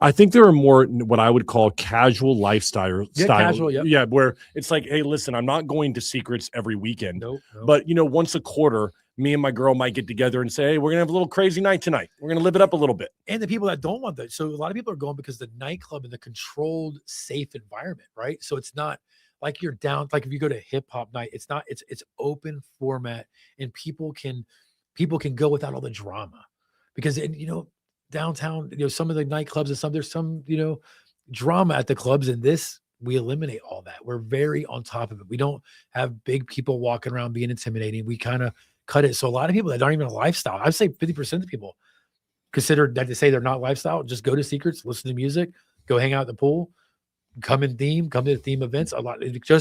A: I think there are more what I would call casual lifestyle.
B: Casual,
A: yeah, where it's like, hey, listen, I'm not going to Secrets every weekend,
B: nope.
A: But once a quarter, me and my girl might get together and say, hey, we're gonna have a little crazy night tonight. We're gonna live it up a little bit.
B: And the people that don't want that, so a lot of people are going because the nightclub and the controlled, safe environment, right? So it's not like you're down. Like if you go to hip hop night, it's not. It's open format, and people can go without all the drama, because downtown, some of the nightclubs and there's some, drama at the clubs, and we eliminate all that. We're very on top of it. We don't have big people walking around being intimidating. We kind of cut it. So a lot of people that aren't even a lifestyle, I'd say 50% of people consider that, they say they're not lifestyle, just go to Secrets, listen to music, go hang out at the pool, come to the theme events. A lot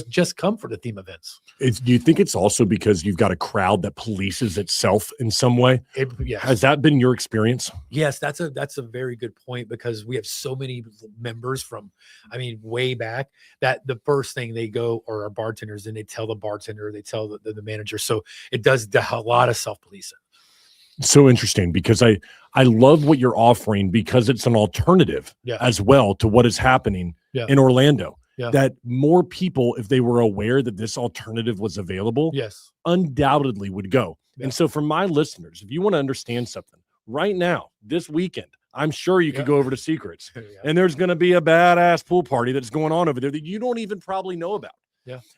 B: just come for the theme events.
A: Do you think it's also because you've got a crowd that polices itself in some way?
B: Yes.
A: Has that been your experience?
B: Yes, that's a very good point, because we have so many members from, way back, that the first thing they go, or our bartenders, and they tell the bartender, they tell the manager. So it does a lot of self-policing.
A: So interesting, because I love what you're offering, because it's an alternative as well to what is happening in Orlando. That more people, if they were aware that this alternative was available, undoubtedly would go. And so for my listeners, if you want to understand something right now, this weekend, I'm sure you could go over to Secrets and there's going to be a badass pool party that's going on over there that you don't even probably know about.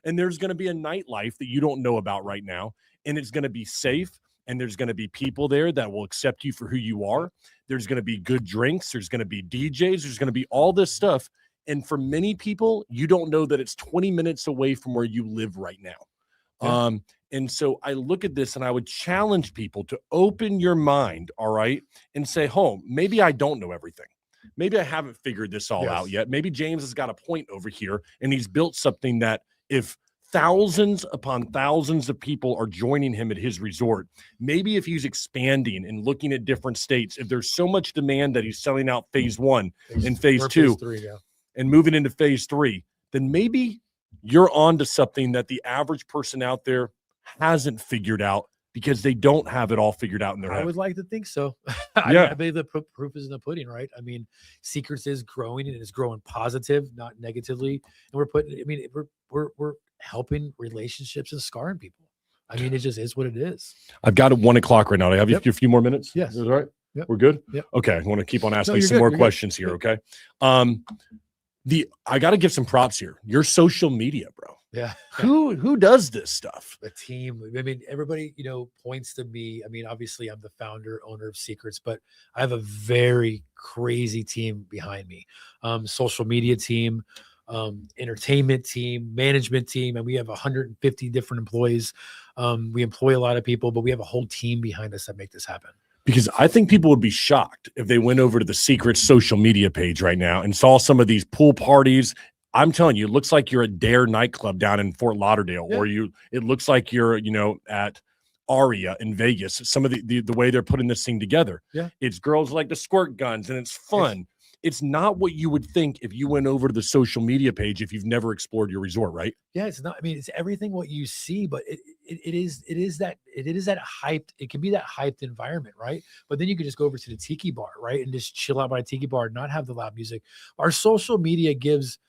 A: And there's going to be a nightlife that you don't know about right now. And it's going to be safe. and there's going to be people there that will accept you for who you are. There's going to be good drinks. There's going to be DJs. There's going to be all this stuff. And for many people, you don't know that it's 20 minutes away from where you live right now.
B: Yeah.
A: And so I look at this and I would challenge people to open your mind, all right, and say, maybe I don't know everything. Maybe I haven't figured this all out yet. Maybe James has got a point over here and he's built something that if thousands upon thousands of people are joining him at his resort, maybe if he's expanding and looking at different states, if there's so much demand that he's selling out phase 1 and phase 2 and moving into phase 3, then maybe you're on to something that the average person out there hasn't figured out because they don't have it all figured out in their head.
B: I would like to think so.
A: Yeah.
B: I believe the proof is in the pudding, right? I mean, Secrets is growing and it's growing positive, not negatively. And we're helping relationships and scarring people. I mean, it just is what it is.
A: I've got it 1 o'clock right now. I have a few more minutes.
B: Yes.
A: Is that all right?
B: Yep.
A: We're good?
B: Yep.
A: Okay. I want to keep on asking
B: you're
A: some
B: good.
A: more
B: You're
A: questions
B: good.
A: here. Okay. I got to give some props here. Your social media, bro.
B: Yeah.
A: Who does this stuff?
B: The team. I mean, everybody, points to me. I mean, obviously I'm the founder, owner of Secrets, but I have a very crazy team behind me. Social media team, entertainment team, management team, and we have 150 different employees. We employ a lot of people, but we have a whole team behind us that make this happen.
A: Because I think people would be shocked if they went over to the Secrets social media page right now and saw some of these pool parties. I'm telling you, it looks like you're at Dare nightclub down in Fort Lauderdale, or it looks like you're, at Aria in Vegas. Some of the way they're putting this thing together.
B: Yeah.
A: It's girls like the squirt guns and it's fun. It's not what you would think if you went over to the social media page if you've never explored your resort, right?
B: Yeah, it's not. I mean, it's everything what you see, but it is that hyped. It can be that hyped environment, right? But then you could just go over to the tiki bar, right, and just chill out by a tiki bar, and not have the loud music. Our social media gives.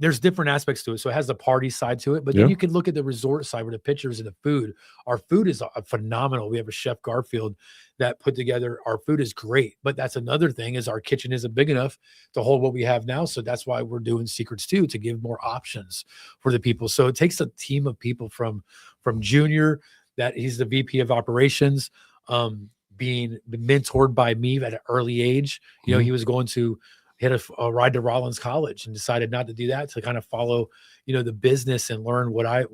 B: There's different aspects to it. So it has the party side to it, but then you can look at the resort side with the pictures and the food. Our food is phenomenal. We have a chef Garfield that put together. Our food is great, but that's another thing is our kitchen isn't big enough to hold what we have now. So that's why we're doing Secrets too, to give more options for the people. So it takes a team of people from Junior, that he's the VP of operations, being mentored by me at an early age. He was going to hit a ride to Rollins College and decided not to do that, to kind of follow, the business and learn what I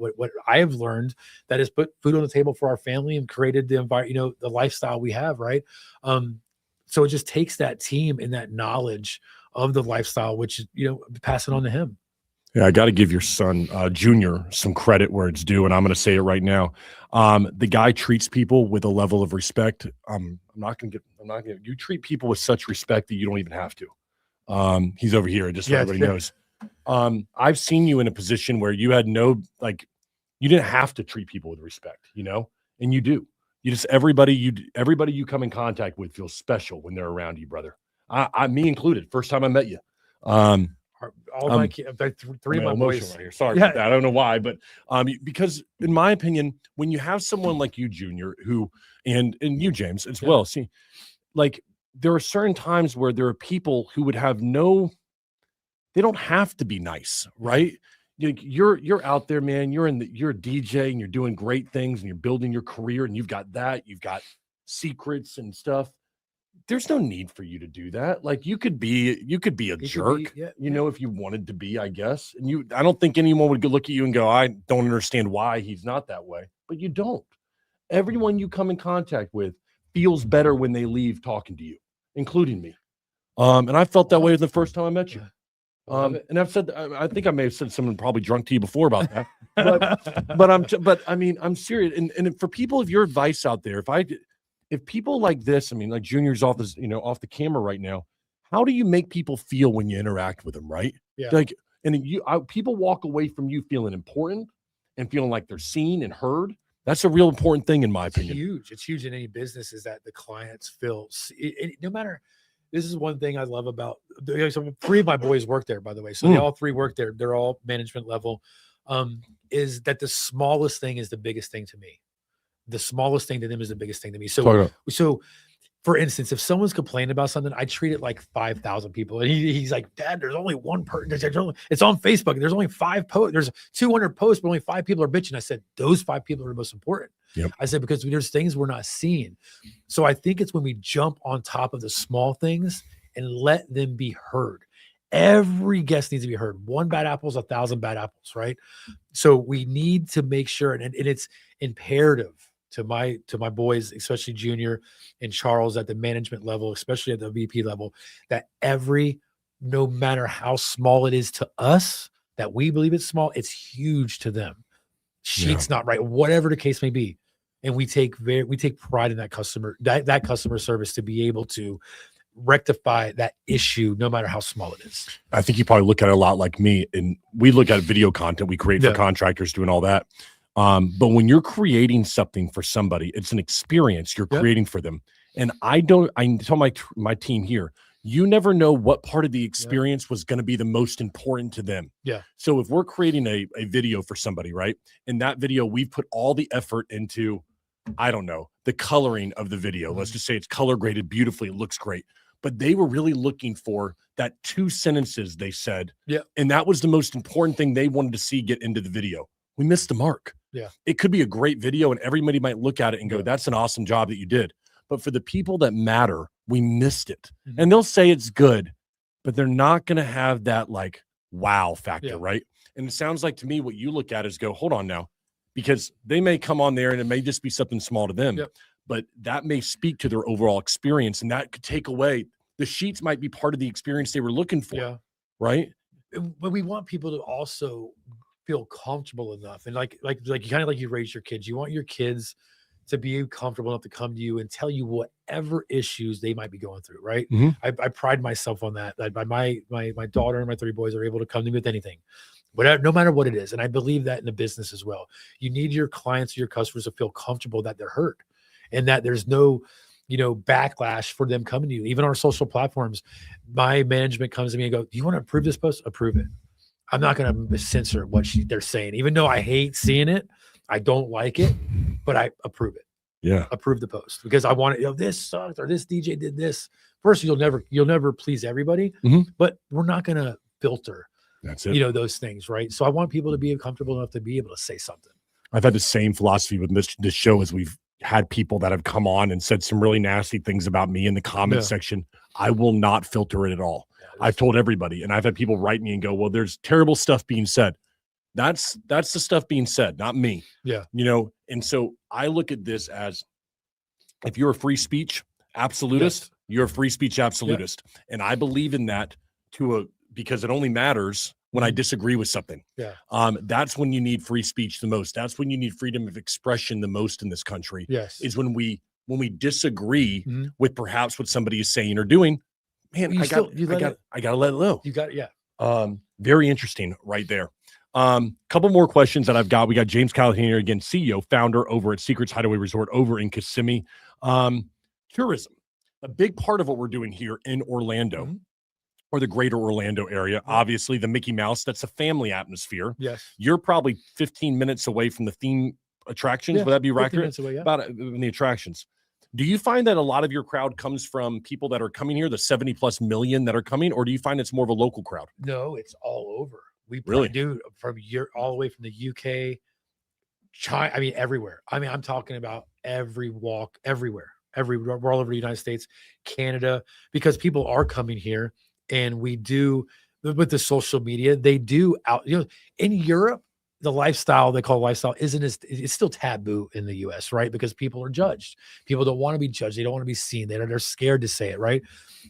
B: have learned that has put food on the table for our family and created the environment, the lifestyle we have. Right. So it just takes that team and that knowledge of the lifestyle, which, pass it on to him.
A: Yeah, I got to give your son, Junior, some credit where it's due, and I'm going to say it right now. The guy treats people with a level of respect. You treat people with such respect that you don't even have to. He's over here, just so everybody knows. I've seen you in a position where you had you didn't have to treat people with respect, and you do. You just everybody you come in contact with feels special when they're around you, brother. I me included. First time I met you.
B: All my kids, three of my boys.
A: Right here. Sorry about that. I don't know why, but because in my opinion, when you have someone like you, Junior, who and you, James, as well, see, there are certain times where there are people who would have they don't have to be nice, right? You're out there, man. You're a DJ and you're doing great things and you're building your career and you've got Secrets and stuff. There's no need for you to do that. You could be a jerk, if you wanted to be, I guess. And I don't think anyone would look at you and go, I don't understand why he's not that way, but you don't. Everyone you come in contact with feels better when they leave talking to you, including me. And I felt that way the first time I met you. And I've said, I think I may have said something probably drunk to you before about that, but I'm serious. And for people of your advice out there, if people like this, like Junior's off the camera right now, how do you make people feel when you interact with them? Right. Yeah. People walk away from you feeling important and feeling like they're seen and heard. That's a real important thing, in my opinion.
B: It's huge in any business, is that the clients feel no matter. This is one thing I love about. So 3 of my boys work there, by the way. So they all 3 work there. They're all management level. Is that the smallest thing is the biggest thing to me. The smallest thing to them is the biggest thing to me. So for instance, if someone's complaining about something, I treat it like 5,000 people. And he's like, Dad, there's only one person. It's on Facebook. There's only 5 posts. There's 200 posts, but only 5 people are bitching. I said, those 5 people are the most important.
A: Yep.
B: I said, because there's things we're not seeing. So I think it's when we jump on top of the small things and let them be heard. Every guest needs to be heard. One bad apple is 1,000 bad apples, right? So we need to make sure, and it's imperative to my boys, especially Junior and Charles at the management level, especially at the VP level, that no matter how small it is to us, that we believe it's small, it's huge to them. Sheet's not right, whatever the case may be. And we take pride in that customer service to be able to rectify that issue no matter how small it is.
A: I think you probably look at it a lot like me, and we look at video content we create for contractors doing all that. But when you're creating something for somebody, it's an experience you're creating for them. And I tell my team here, you never know what part of the experience was going to be the most important to them.
B: Yeah.
A: So if we're creating a video for somebody, right? In that video, we've put all the effort into, I don't know, the coloring of the video. Let's just say it's color graded beautifully. It looks great. But they were really looking for that 2 sentences they said.
B: Yeah.
A: And that was the most important thing they wanted to see get into the video. We missed the mark.
B: Yeah.
A: It could be a great video and everybody might look at it and go, that's an awesome job that you did. But for the people that matter, we missed it. And they'll say it's good, but they're not going to have that like wow factor, right? And it sounds like to me what you look at is go, hold on now, because they may come on there and it may just be something small to them, but that may speak to their overall experience, and that could take away. The sheets might be part of the experience they were looking for, right?
B: But we want people to also feel comfortable enough, and like you raise your kids. You want your kids to be comfortable enough to come to you and tell you whatever issues they might be going through, right? I pride myself on that. My daughter and my 3 boys are able to come to me with anything, whatever, no matter what it is. And I believe that in the business as well. You need your clients, your customers to feel comfortable that they're heard, and that there's no backlash for them coming to you. Even on our social platforms, my management comes to me and go, do you want to approve this post? Approve it. I'm not going to censor what they're saying, even though I hate seeing it. I don't like it, but I approve it.
A: Yeah.
B: Approve the post because I want it. This sucked, or this DJ did this. First, you'll never please everybody, but we're not going to filter,
A: that's it.
B: Those things. Right. So I want people to be comfortable enough to be able to say something.
A: I've had the same philosophy with this show as we've had people that have come on and said some really nasty things about me in the comment section. I will not filter it at all. I've told everybody, and I've had people write me and go, well, there's terrible stuff being said. That's the stuff being said, not me.
B: Yeah.
A: And so I look at this as, if you're a free speech absolutist, you're a free speech absolutist. And I believe in that because it only matters when I disagree with something.
B: Yeah.
A: That's when you need free speech the most. That's when you need freedom of expression the most in this country.
B: Yes.
A: Is when we disagree with perhaps what somebody is saying or doing. Man, I gotta let it low.
B: You got it. Yeah.
A: Very interesting right there. Couple more questions that I've got. We got James Callahan here again, CEO, founder over at Secrets Hideaway Resort over in Kissimmee. Tourism, a big part of what we're doing here in Orlando or the greater Orlando area. Obviously, the Mickey Mouse, that's a family atmosphere.
B: Yes.
A: You're probably 15 minutes away from the theme attractions. Would that be accurate?
B: Away,
A: About in the attractions. Do you find that a lot of your crowd comes from people that are coming here, the 70+ million that are coming, or do you find it's more of a local crowd?
B: No, it's all over. We
A: really
B: do from all the way from the UK, China. I mean, everywhere. I mean, I'm talking about every walk, everywhere. We're all over the United States, Canada, because people are coming here, and we do with the social media. They do out. In Europe, the lifestyle they call lifestyle it's still taboo in the US, right? Because people are judged. People don't want to be judged. They don't want to be seen. They're scared to say it, right?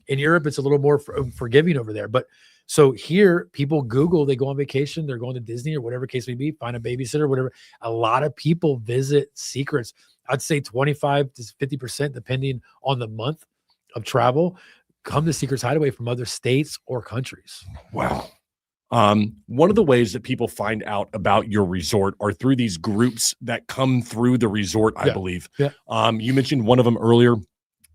B: In Europe, it's a little more forgiving over there. But so here, people Google, they go on vacation, they're going to Disney or whatever case may be, find a babysitter, whatever. A lot of people visit Secrets. I'd say 25 to 50%, depending on the month of travel, come to Secrets Hideaway from other states or countries.
A: Wow. One of the ways that people find out about your resort are through these groups that come through the resort, I believe.
B: Yeah.
A: You mentioned one of them earlier,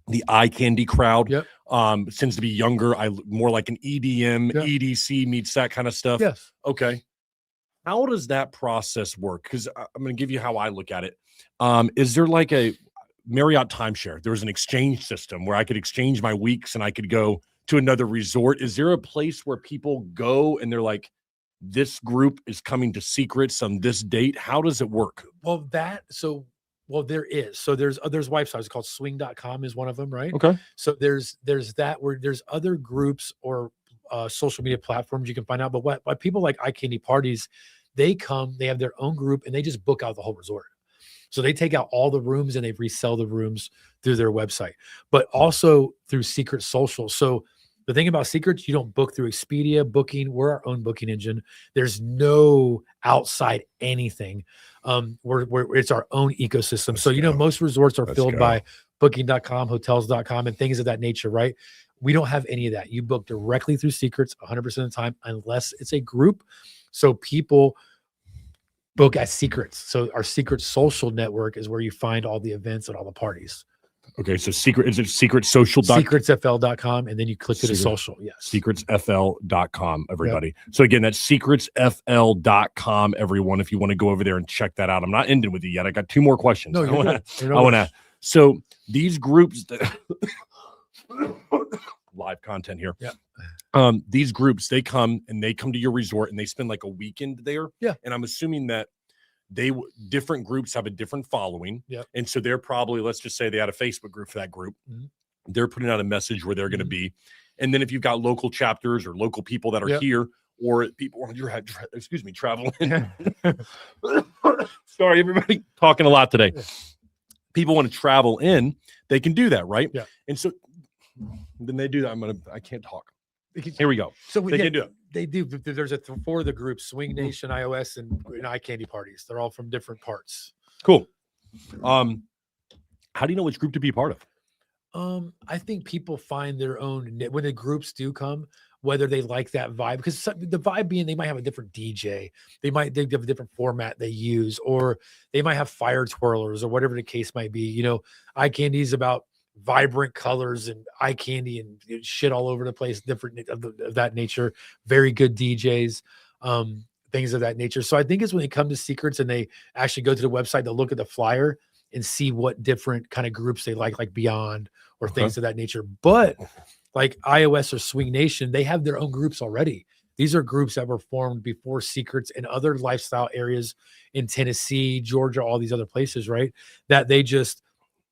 A: the eye candy crowd.
B: Yep.
A: Tends to be younger. More like an EDM, EDC meets that kind of stuff.
B: Yes.
A: Okay. How does that process work? Because I'm going to give you how I look at it. Is there like a Marriott timeshare? There was an exchange system where I could exchange my weeks and I could go to another resort. Is there a place where people go and they're like, this group is coming to Secrets on this date? How does it work?
B: Well, so Well, there is. So there's websites called swing.com is one of them, right?
A: Okay.
B: So there's that where there's other groups or social media platforms you can find out. But what people like eye candy parties, they have their own group and they just book out the whole resort. So they take out all the rooms and they resell the rooms through their website, but also through Secret Social. So the thing about Secrets, you don't book through Expedia booking. We're our own booking engine. There's no outside anything. We're it's our own ecosystem. So, most resorts are filled by booking.com, hotels.com, and things of that nature, right? We don't have any of that. You book directly through Secrets 100% of the time, unless it's a group. So people book at Secrets. So our Secret Social network is where you find all the events and all the parties.
A: Okay, so is it secretsocial.com?
B: Secretsfl.com, and then you click to the social. Yes.
A: Secretsfl.com, everybody. Yep. So again, that's secretsfl.com, everyone, if you want to go over there and check that out. I'm not ending with you yet. I got 2 more questions.
B: No,
A: I want to. So these groups, live content here.
B: Yeah.
A: These groups, they come to your resort and they spend like a weekend there.
B: Yeah.
A: And I'm assuming that different groups have a different following.
B: Yeah.
A: And so they're probably, let's just say they had a Facebook group for that group. Mm-hmm. They're putting out a message where they're going to be. And then if you've got local chapters or local people that are here, or people on your head, traveling. Sorry, everybody, talking a lot today. People want to travel in, they can do that, right?
B: Yeah.
A: And so then they do that. I can't talk. Here we go.
B: So
A: they can do it.
B: They do. There's 4 of the groups: Swing Nation, iOS, and Eye Candy Parties. They're all from different parts.
A: Cool. How do you know which group to be part of?
B: I think people find their own when the groups do come, whether they like that vibe, because the vibe being they might have a different DJ, they have a different format they use, or they might have fire twirlers or whatever the case might be. Eye Candy is about vibrant colors and eye candy and shit all over the place, different of that nature. Very good DJs, things of that nature. So I think it's when they come to Secrets and they actually go to the website to look at the flyer and see what different kind of groups they like Beyond or things of that nature. But like iOS or Swing Nation, they have their own groups already. These are groups that were formed before Secrets in other lifestyle areas in Tennessee, Georgia, all these other places, right? That they just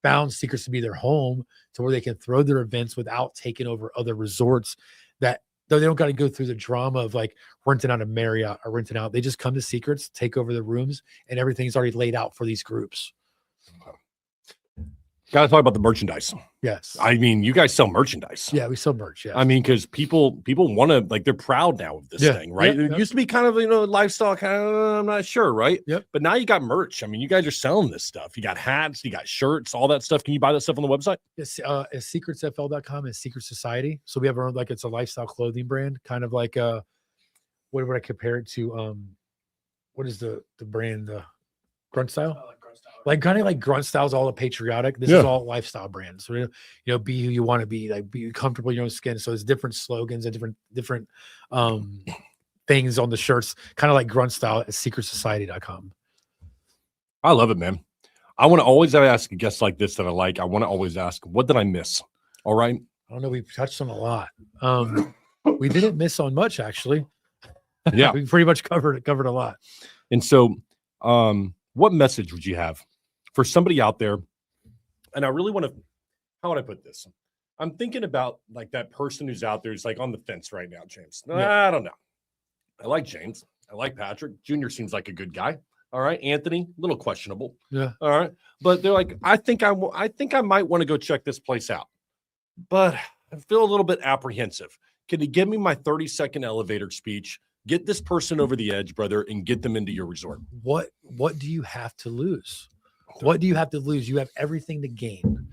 B: found Secrets to be their home, to where they can throw their events without taking over other resorts, that they don't got to go through the drama of like renting out a Marriott or renting out. They just come to Secrets, take over the rooms, and everything's already laid out for these groups.
A: Got to talk about the merchandise.
B: Yes.
A: I mean, you guys sell merchandise.
B: Yeah, we sell merch. Yeah.
A: I mean, because people want to, like, they're proud now of this thing, right? It used to be kind of, lifestyle kind of, I'm not sure, right?
B: Yep.
A: But now you got merch. I mean, you guys are selling this stuff. You got hats, you got shirts, all that stuff. Can you buy that stuff on the website?
B: Yes. Secretsfl.com is Secret Society. So we have our own, it's a lifestyle clothing brand, kind of like what would I compare it to? What is the brand? Grunt Style? Like kind of like Grunt Style is all a patriotic. This is all lifestyle brands. So, be who you want to be, like be comfortable in your own skin. So there's different slogans and different things on the shirts, kind of like Grunt Style at secretsociety.com.
A: I love it, man. I want to always ask a guest like this that I like. I want to always ask, what did I miss? All right.
B: I don't know. We've touched on a lot. We didn't miss on much, actually.
A: Yeah.
B: We pretty much covered a lot.
A: And so, what message would you have for somebody out there? And I really want to, how would I put this? I'm thinking about like that person who's out there who's like on the fence right now, James. I don't know. I like James. I like Patrick. Junior seems like a good guy. All right. Anthony, a little questionable.
B: Yeah.
A: All right. But they're like, I think I might want to go check this place out, but I feel a little bit apprehensive. Can you give me my 30-second elevator speech? Get this person over the edge, brother, and get them into your resort.
B: What do you have to lose? What do you have to lose? You have everything to gain.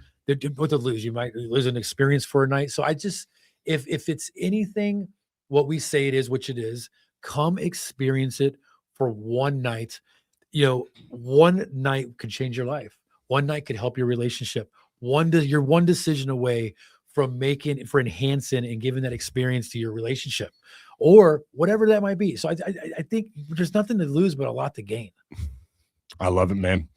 B: What to lose? You might lose an experience for a night. So I just, if it's anything, what we say it is, which it is, come experience it for one night. One night could change your life. One night could help your relationship. You're one decision away from enhancing and giving that experience to your relationship, or whatever that might be. So I think there's nothing to lose, but a lot to gain.
A: I love it, man.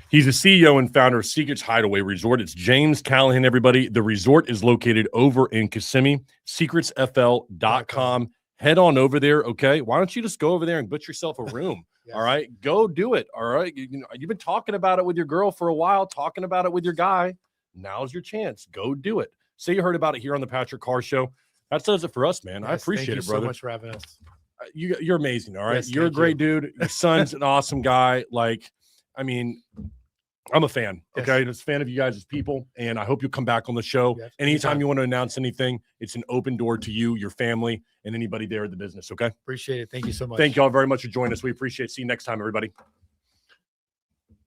A: He's the CEO and founder of Secrets Hideaway Resort. It's James Callahan, everybody. The resort is located over in Kissimmee, secretsfl.com. Head on over there, okay? Why don't you just go over there and book yourself a room? All right, go do it. All right, you've been talking about it with your girl for a while, talking about it with your guy. Now's your chance. Go do it. Say you heard about it here on the Patrick Carr Show. That does it for us, man.
B: Yes,
A: I appreciate it, brother.
B: Thank you so much for having us.
A: You're amazing. All right,
B: Yes,
A: you're a great dude. Your son's an awesome guy. Like, I mean, I'm a fan. Okay, I'm a fan of you guys as people, and I hope you'll come back on the show anytime you want to announce anything. It's an open door to you, your family, and anybody there at the business. Okay,
B: appreciate it. Thank you so much.
A: Thank you all very much for joining us. We appreciate it. See you next time, everybody.